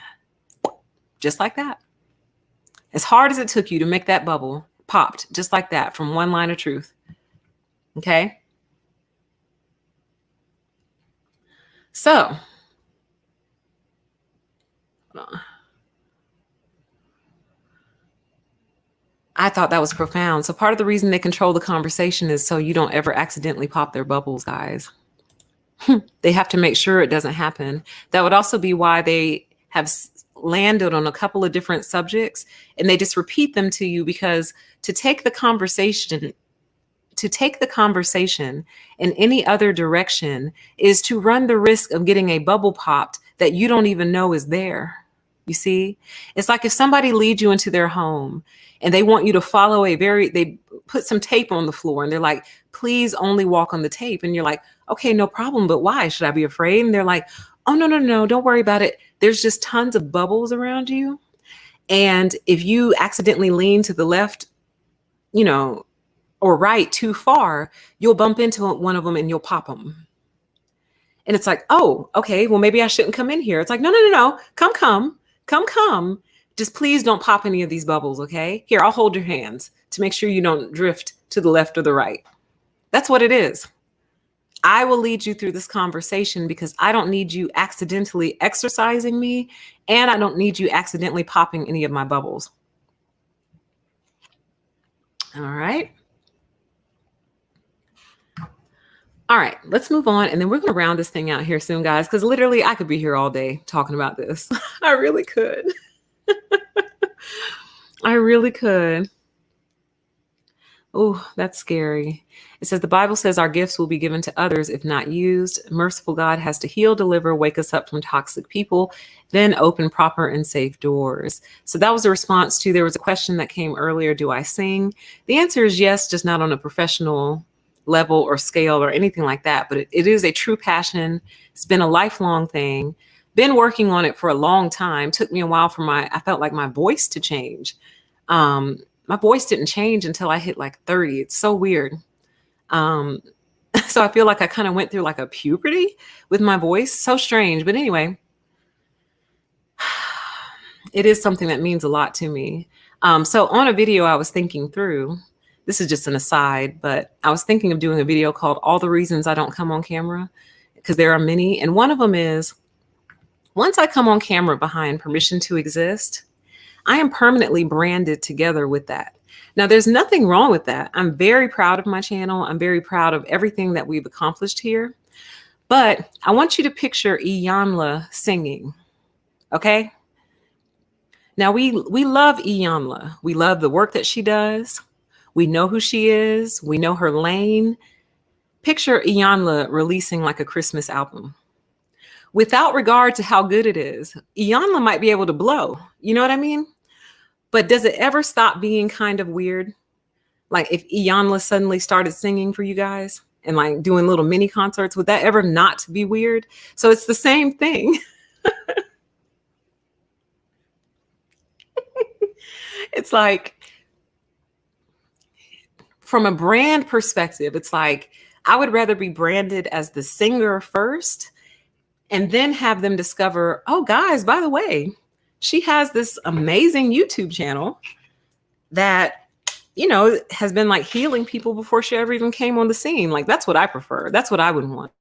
Just like that. As hard as it took you to make that bubble, popped just like that from one line of truth. Okay? So, I thought that was profound. So part of the reason they control the conversation is so you don't ever accidentally pop their bubbles, guys. They have to make sure it doesn't happen. That would also be why they have landed on a couple of different subjects and they just repeat them to you, because to take the conversation in any other direction is to run the risk of getting a bubble popped that you don't even know is there. You see, it's like if somebody leads you into their home and they want you to follow they put some tape on the floor and they're like, please only walk on the tape. And you're like, okay, no problem. But why? Should I be afraid? And they're like, oh, no, don't worry about it. There's just tons of bubbles around you. And if you accidentally lean to the left, or right too far, you'll bump into one of them and you'll pop them. And it's like, oh, okay, well, maybe I shouldn't come in here. It's like, no, come. Just please don't pop any of these bubbles, okay? Here, I'll hold your hands to make sure you don't drift to the left or the right. That's what it is. I will lead you through this conversation because I don't need you accidentally exercising me, and I don't need you accidentally popping any of my bubbles. All right. All right, let's move on. And then we're going to round this thing out here soon, guys, because literally I could be here all day talking about this. I really could. I really could. Oh, that's scary. It says the Bible says our gifts will be given to others if not used. Merciful God has to heal, deliver, wake us up from toxic people, then open proper and safe doors. So that was a response to, there was a question that came earlier, do I sing? The answer is yes, just not on a professional level or scale or anything like that. But it is a true passion. It's been a lifelong thing. Been working on it for a long time. Took me a while for I felt like my voice to change. My voice didn't change until I hit like 30. It's so weird. So I feel like I kind of went through like a puberty with my voice. So strange. But anyway, it is something that means a lot to me. So on a video I was thinking through, this is just an aside, but I was thinking of doing a video called All the Reasons I Don't Come on Camera, because there are many. And one of them is, once I come on camera behind permission to exist, I am permanently branded together with that. Now, there's nothing wrong with that. I'm very proud of my channel. I'm very proud of everything that we've accomplished here. But I want you to picture Iyanla singing, okay? Now we love Iyanla. We love the work that she does. We know who she is. We know her lane. Picture Iyanla releasing like a Christmas album. Without regard to how good it is, Iyanla might be able to blow. You know what I mean? But does it ever stop being kind of weird? Like if Iyanla suddenly started singing for you guys and like doing little mini concerts, would that ever not be weird? So it's the same thing. It's like from a brand perspective, it's like I would rather be branded as the singer first and then have them discover, oh, guys, by the way, she has this amazing YouTube channel that, you know, has been like healing people before she ever even came on the scene. Like, that's what I prefer. That's what I would want.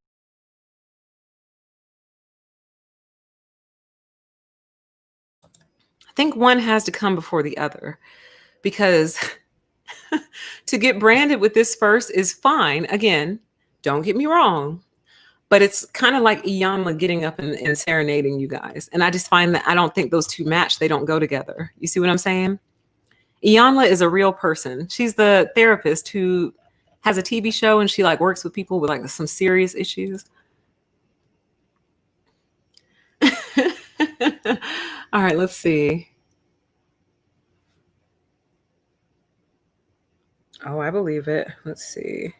I think one has to come before the other because to get branded with this first is fine. Again, don't get me wrong. But it's kind of like Iyanla getting up and serenading you guys. And I just find that I don't think those two match. They don't go together. You see what I'm saying? Iyanla is a real person. She's the therapist who has a TV show and she like works with people with like some serious issues. All right, let's see. Oh, I believe it. Let's see.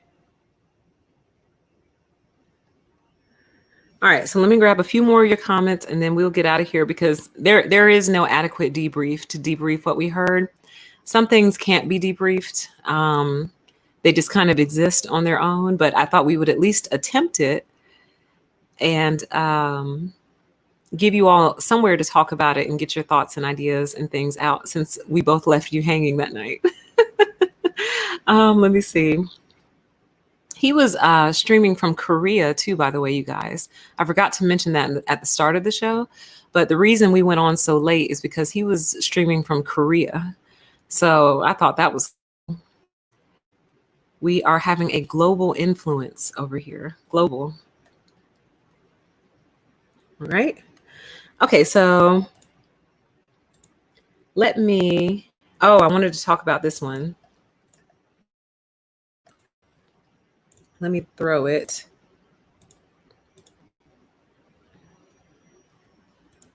All right, so let me grab a few more of your comments and then we'll get out of here because there is no adequate debrief to debrief what we heard. Some things can't be debriefed. They just kind of exist on their own, but I thought we would at least attempt it and give you all somewhere to talk about it and get your thoughts and ideas and things out since we both left you hanging that night. Let me see. He was streaming from Korea too, by the way, you guys. I forgot to mention that at the start of the show, but the reason we went on so late is because he was streaming from Korea. So I thought that was, we are having a global influence over here. Global. All right. Okay, so let me, oh, I wanted to talk about this one. Let me throw it.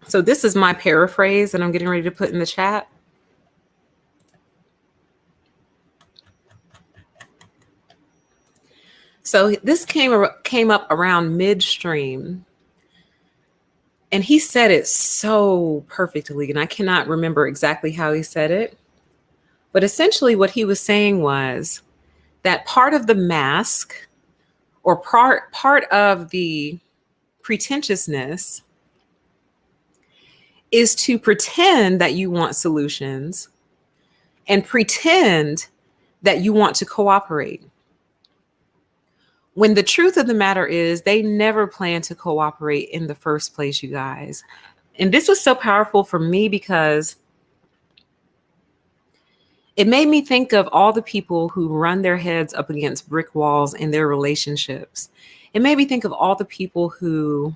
So this is my paraphrase that I'm getting ready to put in the chat. So this came up around midstream. And he said it so perfectly, and I cannot remember exactly how he said it. But essentially what he was saying was that part of the mask or part of the pretentiousness is to pretend that you want solutions and pretend that you want to cooperate. When the truth of the matter is they never plan to cooperate in the first place, you guys. And this was so powerful for me because it made me think of all the people who run their heads up against brick walls in their relationships. It made me think of all the people who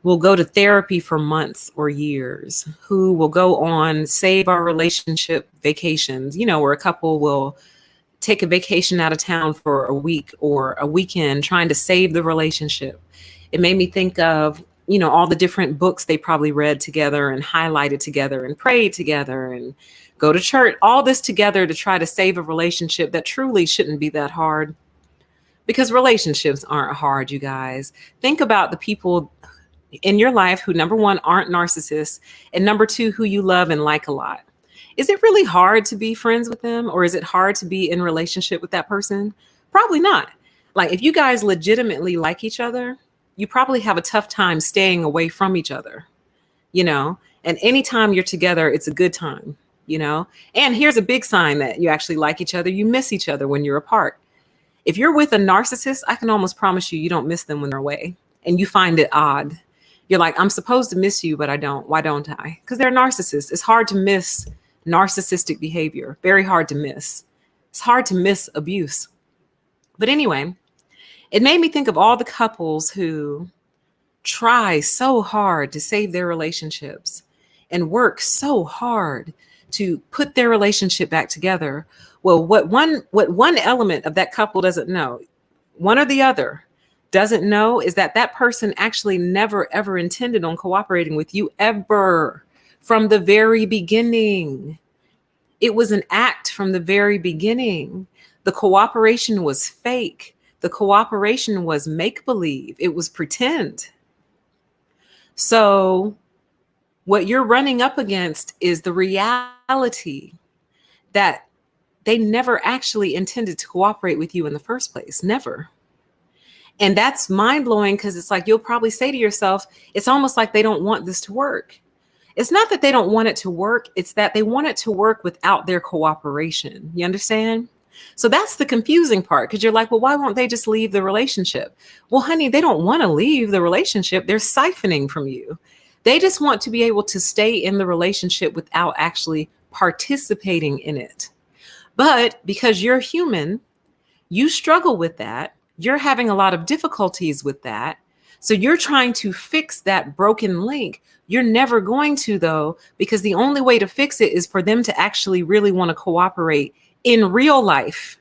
will go to therapy for months or years, who will go on save our relationship vacations, you know, where a couple will take a vacation out of town for a week or a weekend trying to save the relationship. It made me think of, you know, all the different books they probably read together and highlighted together and prayed together and go to church, all this together to try to save a relationship that truly shouldn't be that hard. Because relationships aren't hard, you guys. Think about the people in your life who, number one, aren't narcissists, and number two, who you love and like a lot. Is it really hard to be friends with them, or is it hard to be in relationship with that person? Probably not. Like if you guys legitimately like each other, you probably have a tough time staying away from each other, you know, and anytime you're together, it's a good time, you know, and here's a big sign that you actually like each other. You miss each other when you're apart. If you're with a narcissist, I can almost promise you, you don't miss them when they're away and you find it odd. You're like, I'm supposed to miss you, but I don't. Why don't I? Because they're narcissists. It's hard to miss narcissistic behavior. Very hard to miss. It's hard to miss abuse. But anyway, it made me think of all the couples who try so hard to save their relationships. and work so hard to put their relationship back together. Well, what one element of that couple doesn't know, one or the other doesn't know, is that that person actually never ever intended on cooperating with you ever from the very beginning. It was an act from the very beginning. The cooperation was fake. The cooperation was make believe. It was pretend. So what you're running up against is the reality that they never actually intended to cooperate with you in the first place. Never. And that's mind blowing, because it's like, you'll probably say to yourself, it's almost like they don't want this to work. It's not that they don't want it to work. It's that they want it to work without their cooperation. You understand? So that's the confusing part, because you're like, well, why won't they just leave the relationship? Well, honey, they don't want to leave the relationship. They're siphoning from you. They just want to be able to stay in the relationship without actually participating in it. But because you're human, you struggle with that. You're having a lot of difficulties with that. So you're trying to fix that broken link. You're never going to, though, because the only way to fix it is for them to actually really want to cooperate in real life.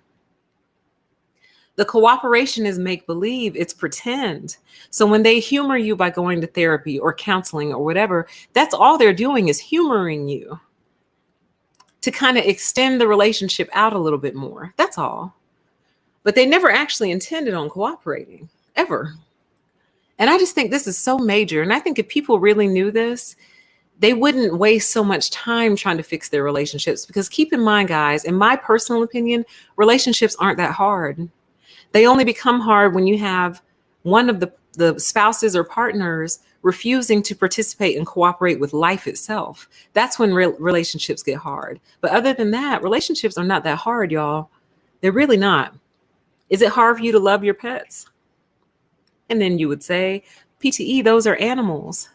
The cooperation is make believe, it's pretend. So when they humor you by going to therapy or counseling or whatever, that's all they're doing, is humoring you to kind of extend the relationship out a little bit more. That's all. But they never actually intended on cooperating, ever. And I just think this is so major. And I think if people really knew this, they wouldn't waste so much time trying to fix their relationships. Because keep in mind, guys, in my personal opinion, relationships aren't that hard. They only become hard when you have one of the spouses or partners refusing to participate and cooperate with life itself. That's when relationships get hard. But other than that, relationships are not that hard, y'all. They're really not. Is it hard for you to love your pets? And then you would say, PTE, those are animals.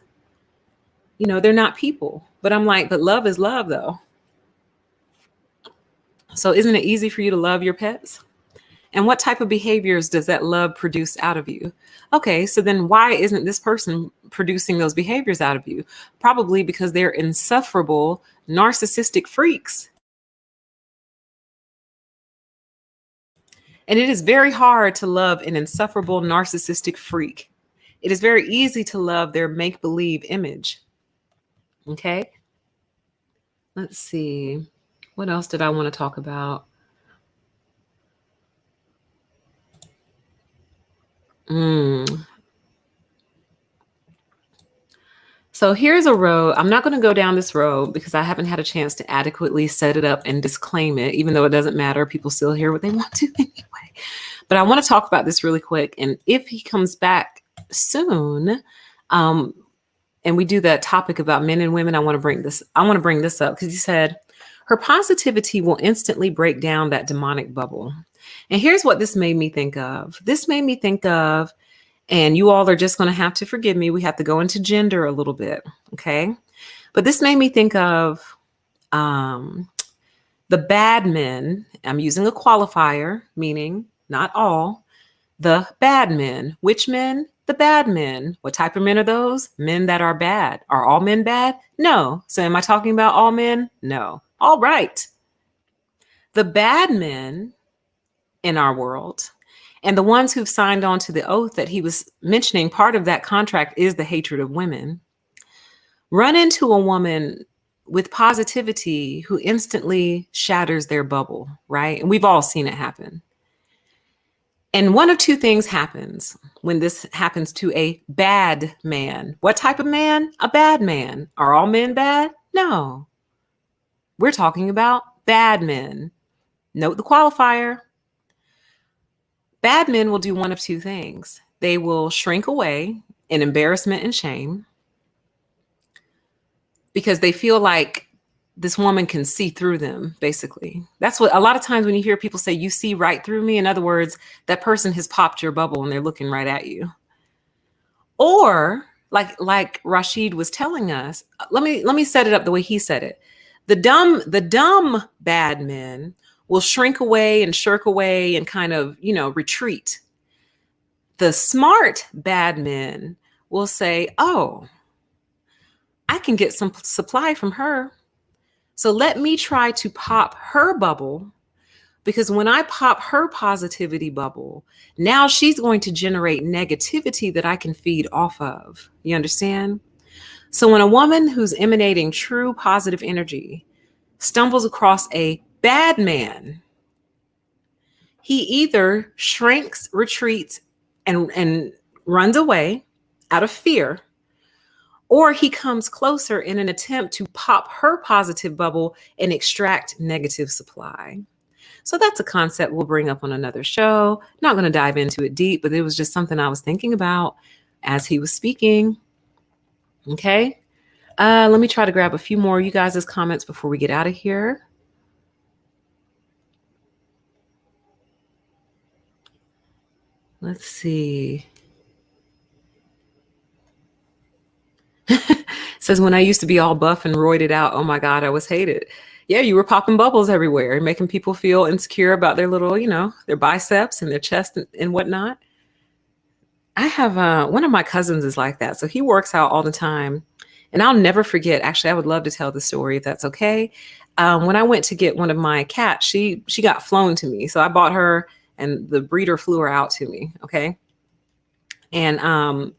You know, they're not people. But I'm like, but love is love, though. So isn't it easy for you to love your pets? And what type of behaviors does that love produce out of you? Okay, so then why isn't this person producing those behaviors out of you? Probably because they're insufferable, narcissistic freaks. And it is very hard to love an insufferable narcissistic freak. It is very easy to love their make-believe image. Okay? Let's see. What else did I want to talk about? So here's a road. I'm not going to go down this road because I haven't had a chance to adequately set it up and disclaim it, even though it doesn't matter. People still hear what they want to anyway. But I want to talk about this really quick. And if he comes back soon, and we do that topic about men and women, I want to bring this up because he said, her positivity will instantly break down that demonic bubble. And here's what this made me think of. And you all are just going to have to forgive me. We have to go into gender a little bit. Okay. But this made me think of the bad men. I'm using a qualifier, meaning not all. The bad men. Which men? The bad men. What type of men are those? Men that are bad. Are all men bad? No. So am I talking about all men? No. All right. The bad men in our world, and the ones who've signed on to the oath that he was mentioning, part of that contract is the hatred of women, run into a woman with positivity who instantly shatters their bubble, right? And we've all seen it happen. And one of two things happens when this happens to a bad man. What type of man? A bad man. Are all men bad? No. We're talking about bad men. Note the qualifier. Bad men will do one of two things. They will shrink away in embarrassment and shame because they feel like this woman can see through them, basically. That's what a lot of times when you hear people say, you see right through me. In other words, that person has popped your bubble and they're looking right at you. Or like Rashid was telling us, let me set it up the way he said it. The dumb bad men will shrink away and shirk away and kind of, retreat. The smart bad men will say, oh, I can get some supply from her. So let me try to pop her bubble, because when I pop her positivity bubble, now she's going to generate negativity that I can feed off of. You understand? So when a woman who's emanating true positive energy stumbles across a bad man, he either shrinks, retreats, and runs away out of fear, or he comes closer in an attempt to pop her positive bubble and extract negative supply. So that's a concept we'll bring up on another show. Not going to dive into it deep, but it was just something I was thinking about as he was speaking. Okay. Let me try to grab a few more of you guys' comments before we get out of here. Let's see. Says, when I used to be all buff and roided out, oh my God, I was hated. Yeah, you were popping bubbles everywhere and making people feel insecure about their little, their biceps and their chest and whatnot. I have one of my cousins is like that. So he works out all the time. And I'll never forget, actually, I would love to tell the story if that's okay. When I went to get one of my cats, she got flown to me. So I bought her and the breeder flew her out to me. Okay. And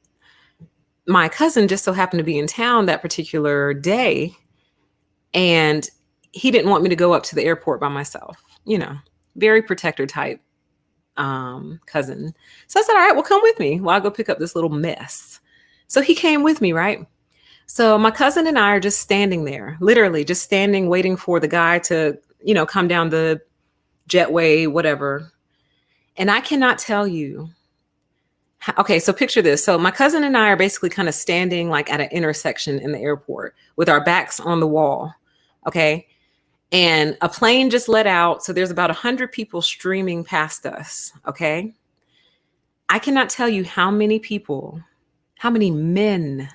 my cousin just so happened to be in town that particular day. And he didn't want me to go up to the airport by myself, very protector type cousin. So I said, all right, well, come with me while I go pick up this little mess. So he came with me, right? So my cousin and I are just standing there, literally just standing, waiting for the guy to, come down the jetway, whatever. And I cannot tell you. Okay, so picture this. So my cousin and I are basically kind of standing like at an intersection in the airport with our backs on the wall. Okay. And a plane just let out. So there's about 100 people streaming past us. Okay. I cannot tell you how many people, how many men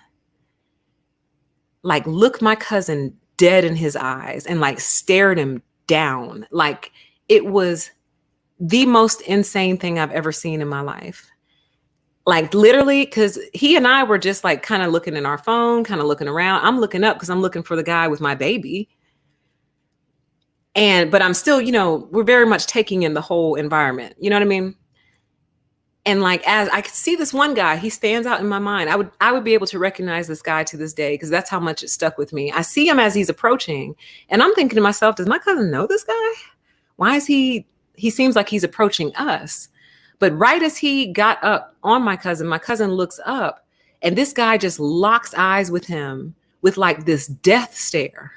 like look my cousin dead in his eyes and like stared him down. Like it was the most insane thing I've ever seen in my life. Like literally, because he and I were just like kind of looking in our phone, kind of looking around. I'm looking up because I'm looking for the guy with my baby. But I'm still, we're very much taking in the whole environment. You know what I mean? And like, as I could see this one guy, he stands out in my mind. I would be able to recognize this guy to this day because that's how much it stuck with me. I see him as he's approaching and I'm thinking to myself, does my cousin know this guy? Why is he seems like he's approaching us. But right as he got up on my cousin looks up and this guy just locks eyes with him with like this death stare.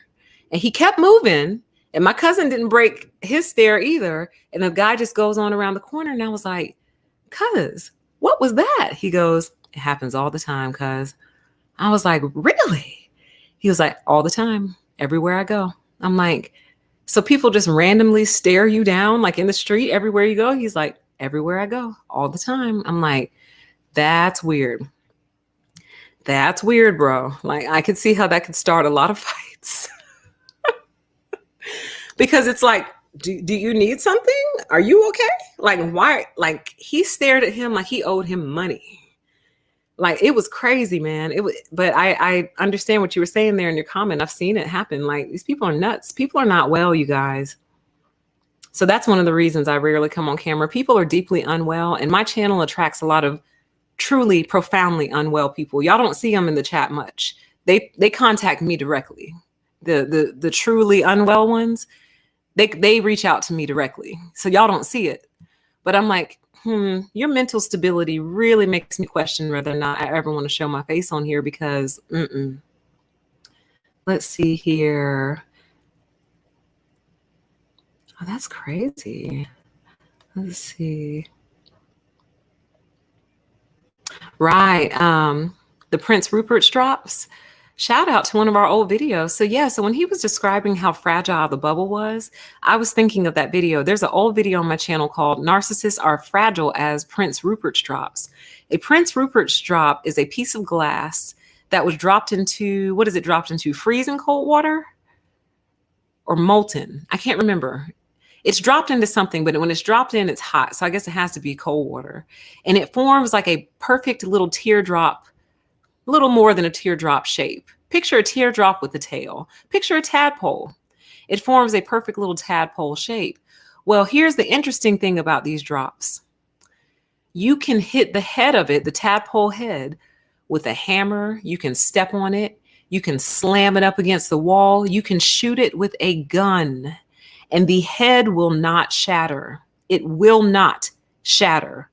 And he kept moving and my cousin didn't break his stare either. And the guy just goes on around the corner and I was like, cuz, what was that? He goes, it happens all the time, cuz. I was like, really? He was like, all the time, everywhere I go. I'm like, so people just randomly stare you down like in the street everywhere you go? He's like, everywhere I go, all the time. I'm like, that's weird. That's weird, bro. Like I could see how that could start a lot of fights. Because it's like, do you need something? Are you okay? Like, why? Like he stared at him like he owed him money. Like it was crazy, man. But I understand what you were saying there in your comment. I've seen it happen. Like these people are nuts. People are not well, you guys. So that's one of the reasons I rarely come on camera. People are deeply unwell and my channel attracts a lot of truly profoundly unwell people. Y'all don't see them in the chat much. They contact me directly. The truly unwell ones, they reach out to me directly. So y'all don't see it. But I'm like, your mental stability really makes me question whether or not I ever want to show my face on here because, let's see here. Oh, that's crazy. Let's see. Right. The Prince Rupert's drops. Shout out to one of our old videos. So yeah, so when he was describing how fragile the bubble was, I was thinking of that video. There's an old video on my channel called Narcissists Are Fragile as Prince Rupert's Drops. A Prince Rupert's drop is a piece of glass that was dropped into, what is it dropped into? Freezing cold water or molten? I can't remember. It's dropped into something, but when it's dropped in, it's hot. So I guess it has to be cold water. And it forms like a perfect little teardrop, a little more than a teardrop shape. Picture a teardrop with a tail. Picture a tadpole. It forms a perfect little tadpole shape. Well, here's the interesting thing about these drops. You can hit the head of it, the tadpole head, with a hammer. You can step on it. You can slam it up against the wall. You can shoot it with a gun, and the head will not shatter. It will not shatter.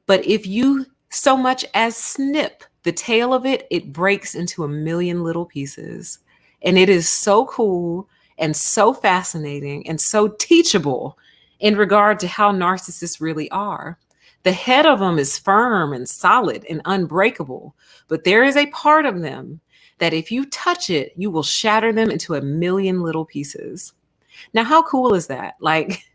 But if you so much as snip the tail of it, it breaks into a million little pieces. And it is so cool and so fascinating and so teachable in regard to how narcissists really are. The head of them is firm and solid and unbreakable, but there is a part of them that if you touch it, you will shatter them into a million little pieces. Now, how cool is that? Like,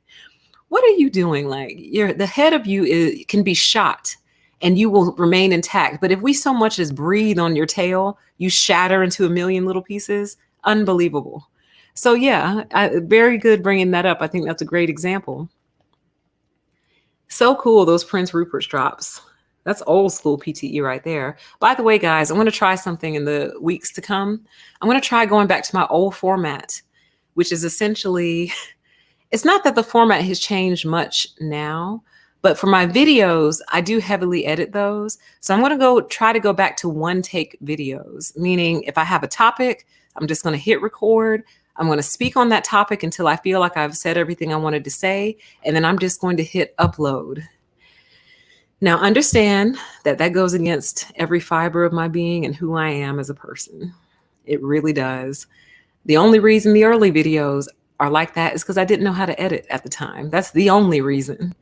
what are you doing? Like, the head of you can be shot and you will remain intact. But if we so much as breathe on your tail, you shatter into a million little pieces. Unbelievable. So yeah, very good bringing that up. I think that's a great example. So cool, those Prince Rupert's drops. That's old school PTE right there. By the way, guys, I'm going to try something in the weeks to come. I'm going to try going back to my old format, which is essentially, it's not that the format has changed much now, but for my videos, I do heavily edit those. So I'm going to try to go back to one take videos, meaning if I have a topic, I'm just going to hit record. I'm going to speak on that topic until I feel like I've said everything I wanted to say. And then I'm just going to hit upload. Now, understand that that goes against every fiber of my being and who I am as a person. It really does. The only reason the early videos are like that is because I didn't know how to edit at the time. That's the only reason.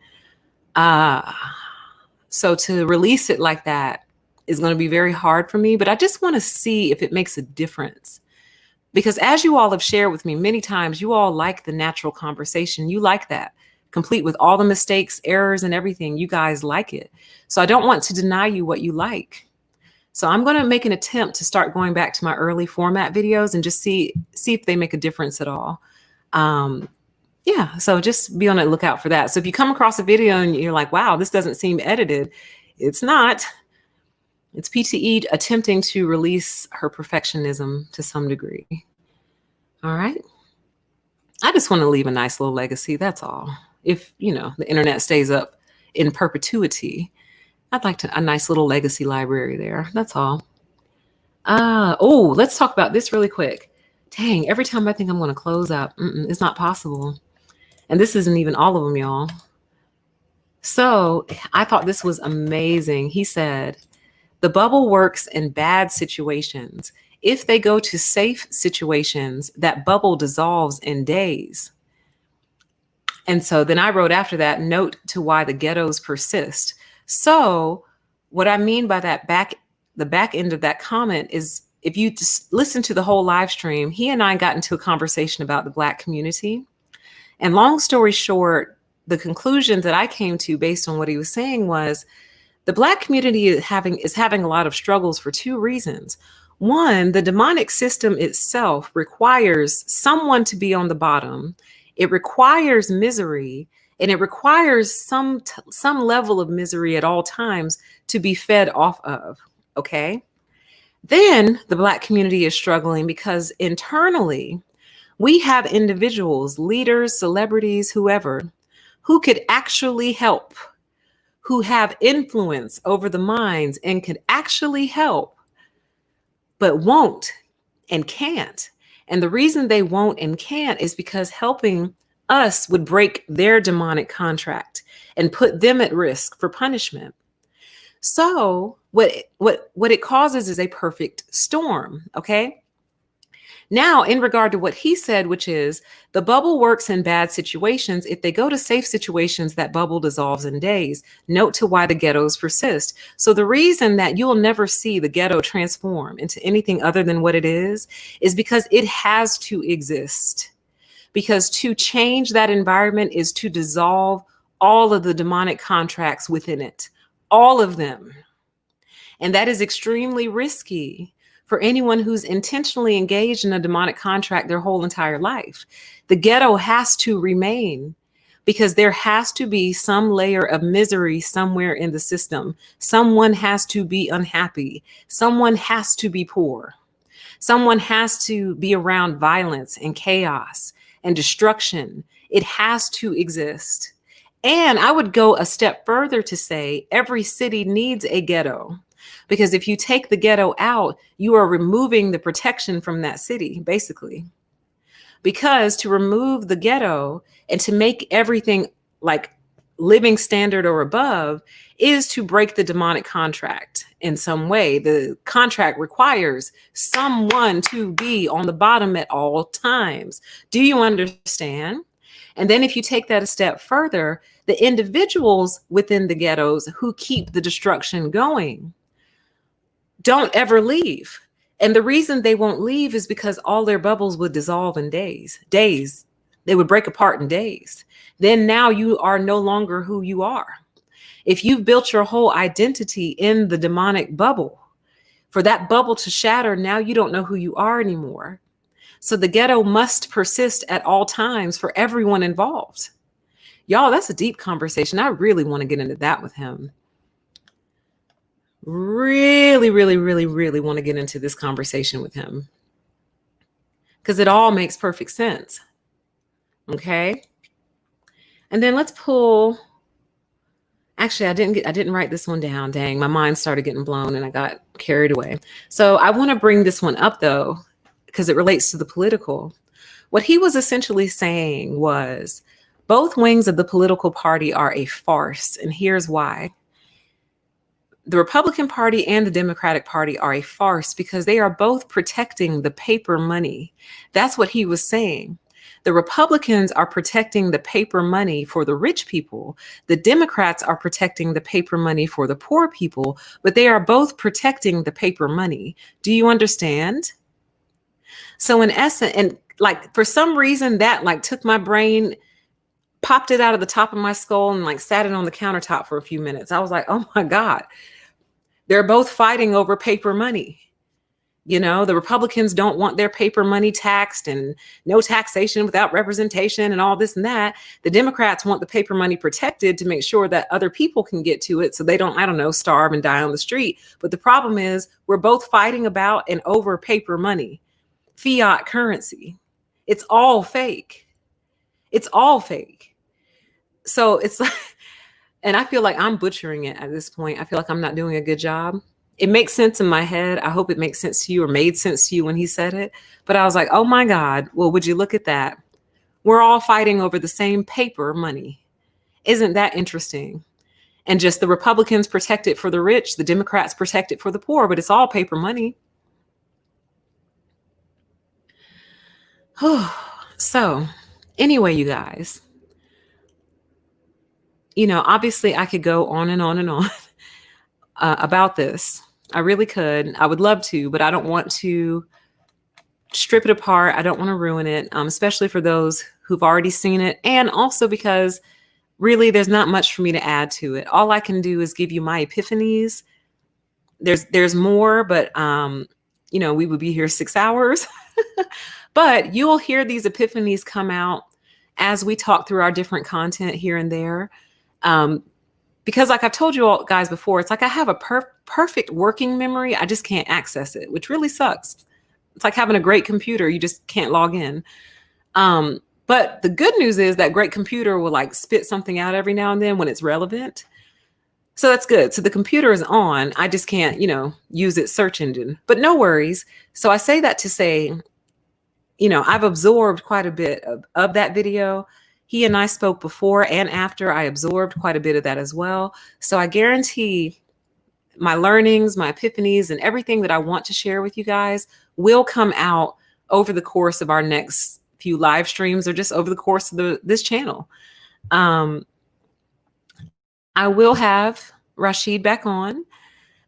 So to release it like that is going to be very hard for me, but I just want to see if it makes a difference. Because as you all have shared with me many times, you all like the natural conversation. You like that, complete with all the mistakes, errors, and everything. You guys like it. So I don't want to deny you what you like. So I'm going to make an attempt to start going back to my early format videos and just see if they make a difference at all. Yeah, so just be on the lookout for that. So if you come across a video and you're like, wow, this doesn't seem edited, it's not. It's PTE attempting to release her perfectionism to some degree. All right. I just want to leave a nice little legacy. That's all. If, the internet stays up in perpetuity, I'd like a nice little legacy library there. That's all. Let's talk about this really quick. Dang, every time I think I'm going to close up, it's not possible. And this isn't even all of them, y'all. So I thought this was amazing. He said, the bubble works in bad situations. If they go to safe situations, that bubble dissolves in days. And so then I wrote after that, note to why the ghettos persist. So what I mean by that the back end of that comment is, if you just listen to the whole live stream, he and I got into a conversation about the Black community. And long story short, the conclusion that I came to based on what he was saying was the Black community is having a lot of struggles for two reasons. One, the demonic system itself requires someone to be on the bottom. It requires misery, and it requires some level of misery at all times to be fed off of. Okay. Then the Black community is struggling because internally we have individuals, leaders, celebrities, whoever, who could actually help, who have influence over the minds and could actually help, but won't and can't. And the reason they won't and can't is because helping us would break their demonic contract and put them at risk for punishment. So what it causes is a perfect storm, okay? Now, in regard to what he said, which is the bubble works in bad situations. If they go to safe situations, that bubble dissolves in days. Note to why the ghettos persist. So the reason that you'll never see the ghetto transform into anything other than what it is because it has to exist. Because to change that environment is to dissolve all of the demonic contracts within it, all of them. And that is extremely risky for anyone who's intentionally engaged in a demonic contract their whole entire life. The ghetto has to remain because there has to be some layer of misery somewhere in the system. Someone has to be unhappy. Someone has to be poor. Someone has to be around violence and chaos and destruction. It has to exist. And I would go a step further to say every city needs a ghetto, because if you take the ghetto out, you are removing the protection from that city, basically. Because to remove the ghetto and to make everything like living standard or above is to break the demonic contract in some way. The contract requires someone to be on the bottom at all times. Do you understand? And then if you take that a step further, the individuals within the ghettos who keep the destruction going don't ever leave. And the reason they won't leave is because all their bubbles would dissolve in days. They would break apart in days. Then now you are no longer who you are. If you've built your whole identity in the demonic bubble, for that bubble to shatter, now you don't know who you are anymore. So the ghetto must persist at all times for everyone involved. Y'all, that's a deep conversation. I really want to get into that with him. Really, really, really, really want to get into this conversation with him, because it all makes perfect sense. Okay. And then let's pull. Actually, I didn't write this one down. Dang, my mind started getting blown and I got carried away. So I want to bring this one up though, because it relates to the political. What he was essentially saying was both wings of the political party are a farce. And here's why. The Republican Party and the Democratic Party are a farce because they are both protecting the paper money. That's what he was saying. The Republicans are protecting the paper money for the rich people. The Democrats are protecting the paper money for the poor people, but they are both protecting the paper money. Do you understand? So in essence, and like for some reason that like took my brain, popped it out of the top of my skull and like sat it on the countertop for a few minutes. I was like, oh my God, they're both fighting over paper money. You know, the Republicans don't want their paper money taxed and no taxation without representation and all this and that. The Democrats want the paper money protected to make sure that other people can get to it so they don't, I don't know, starve and die on the street. But the problem is we're both fighting about and over paper money, fiat currency. It's all fake. It's all fake. So it's like, and I feel like I'm butchering it at this point. I feel like I'm not doing a good job. It makes sense in my head. I hope it makes sense to you or made sense to you when he said it. But I was like, oh my God, well, would you look at that? We're all fighting over the same paper money. Isn't that interesting? And just the Republicans protect it for the rich, the Democrats protect it for the poor, but it's all paper money. So anyway, you guys, you know, obviously I could go on and on and on about this. I really could. I would love to, but I don't want to strip it apart. I don't want to ruin it, especially for those who've already seen it. And also because really there's not much for me to add to it. All I can do is give you my epiphanies. There's more, but you know, we would be here 6 hours. But you'll hear these epiphanies come out as we talk through our different content here and there. Because like I've told you all guys before, it's like I have a perfect working memory. I just can't access it, which really sucks. It's like having a great computer. You just can't log in. But the good news is that great computer will like spit something out every now and then when it's relevant. So that's good. So the computer is on. I just can't, you know, use its search engine, but no worries. So I say that to say, you know, I've absorbed quite a bit of that video. He and I spoke before and after. I absorbed quite a bit of that as well. So I guarantee my learnings, my epiphanies, and everything that I want to share with you guys will come out over the course of our next few live streams or just over the course of this channel. I will have Rashid back on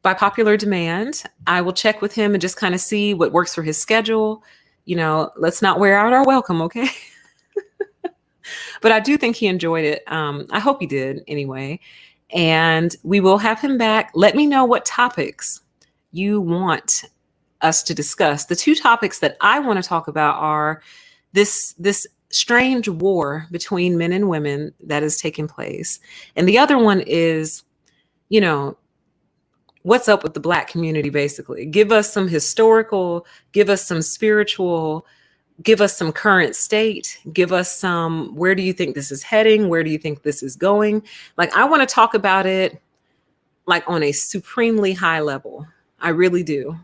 by popular demand. I will check with him and just kind of see what works for his schedule. You know, let's not wear out our welcome, okay? But I do think he enjoyed it. I hope he did anyway. And we will have him back. Let me know what topics you want us to discuss. The two topics that I want to talk about are this strange war between men and women that is taking place. And the other one is, you know, what's up with the Black community, basically. Give us some historical, give us some spiritual, give us some current state, give us some, where do you think this is heading? Where do you think this is going? Like, I want to talk about it like on a supremely high level. I really do.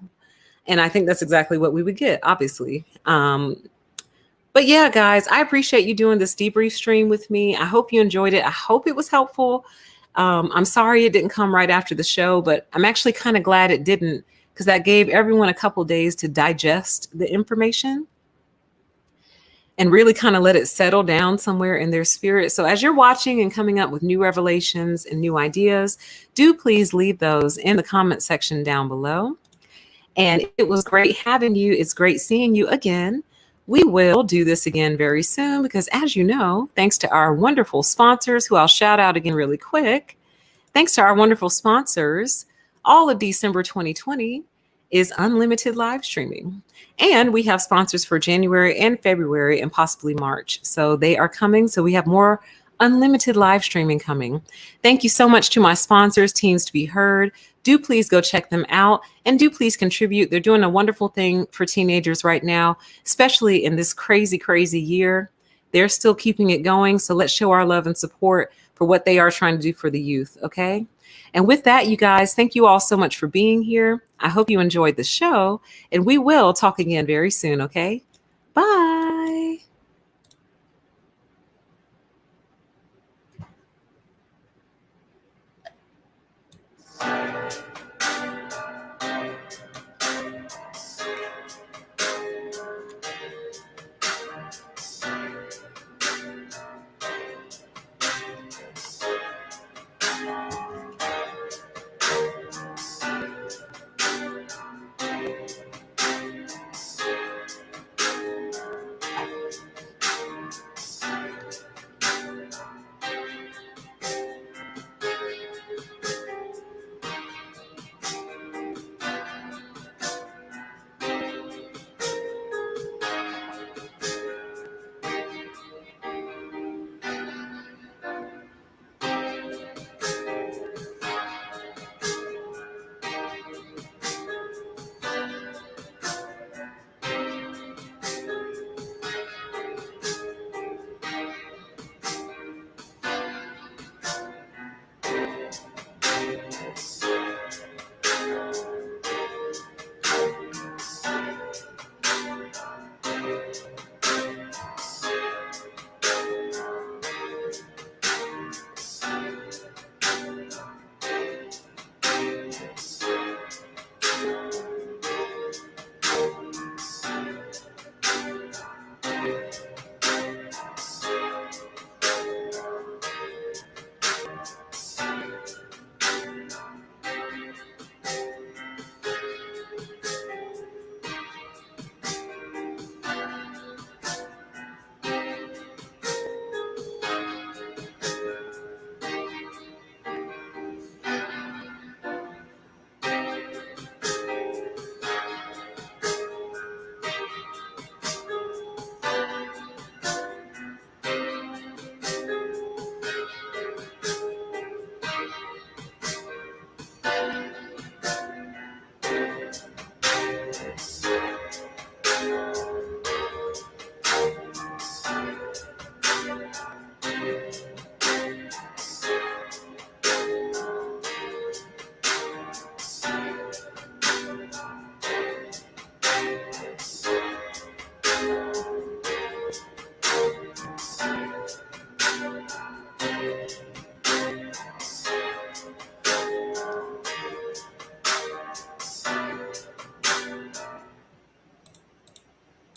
And I think that's exactly what we would get, obviously. But yeah, guys, I appreciate you doing this debrief stream with me. I hope you enjoyed it. I hope it was helpful. I'm sorry it didn't come right after the show, but I'm actually kind of glad it didn't, because that gave everyone a couple days to digest the information and really kind of let it settle down somewhere in their spirit. So as you're watching and coming up with new revelations and new ideas, do please leave those in the comment section down below. And it was great having you. It's great seeing you again. We will do this again very soon because, as you know, thanks to our wonderful sponsors, who I'll shout out again really quick, thanks to our wonderful sponsors, all of December 2020 is unlimited live streaming. And we have sponsors for January and February and possibly March. So they are coming. So we have more unlimited live streaming coming. Thank you so much to my sponsors, Teens to Be Heard. Do please go check them out and do please contribute. They're doing a wonderful thing for teenagers right now, especially in this crazy, crazy year. They're still keeping it going. So let's show our love and support for what they are trying to do for the youth. Okay. And with that, you guys, thank you all so much for being here. I hope you enjoyed the show, and we will talk again very soon. Okay. Bye.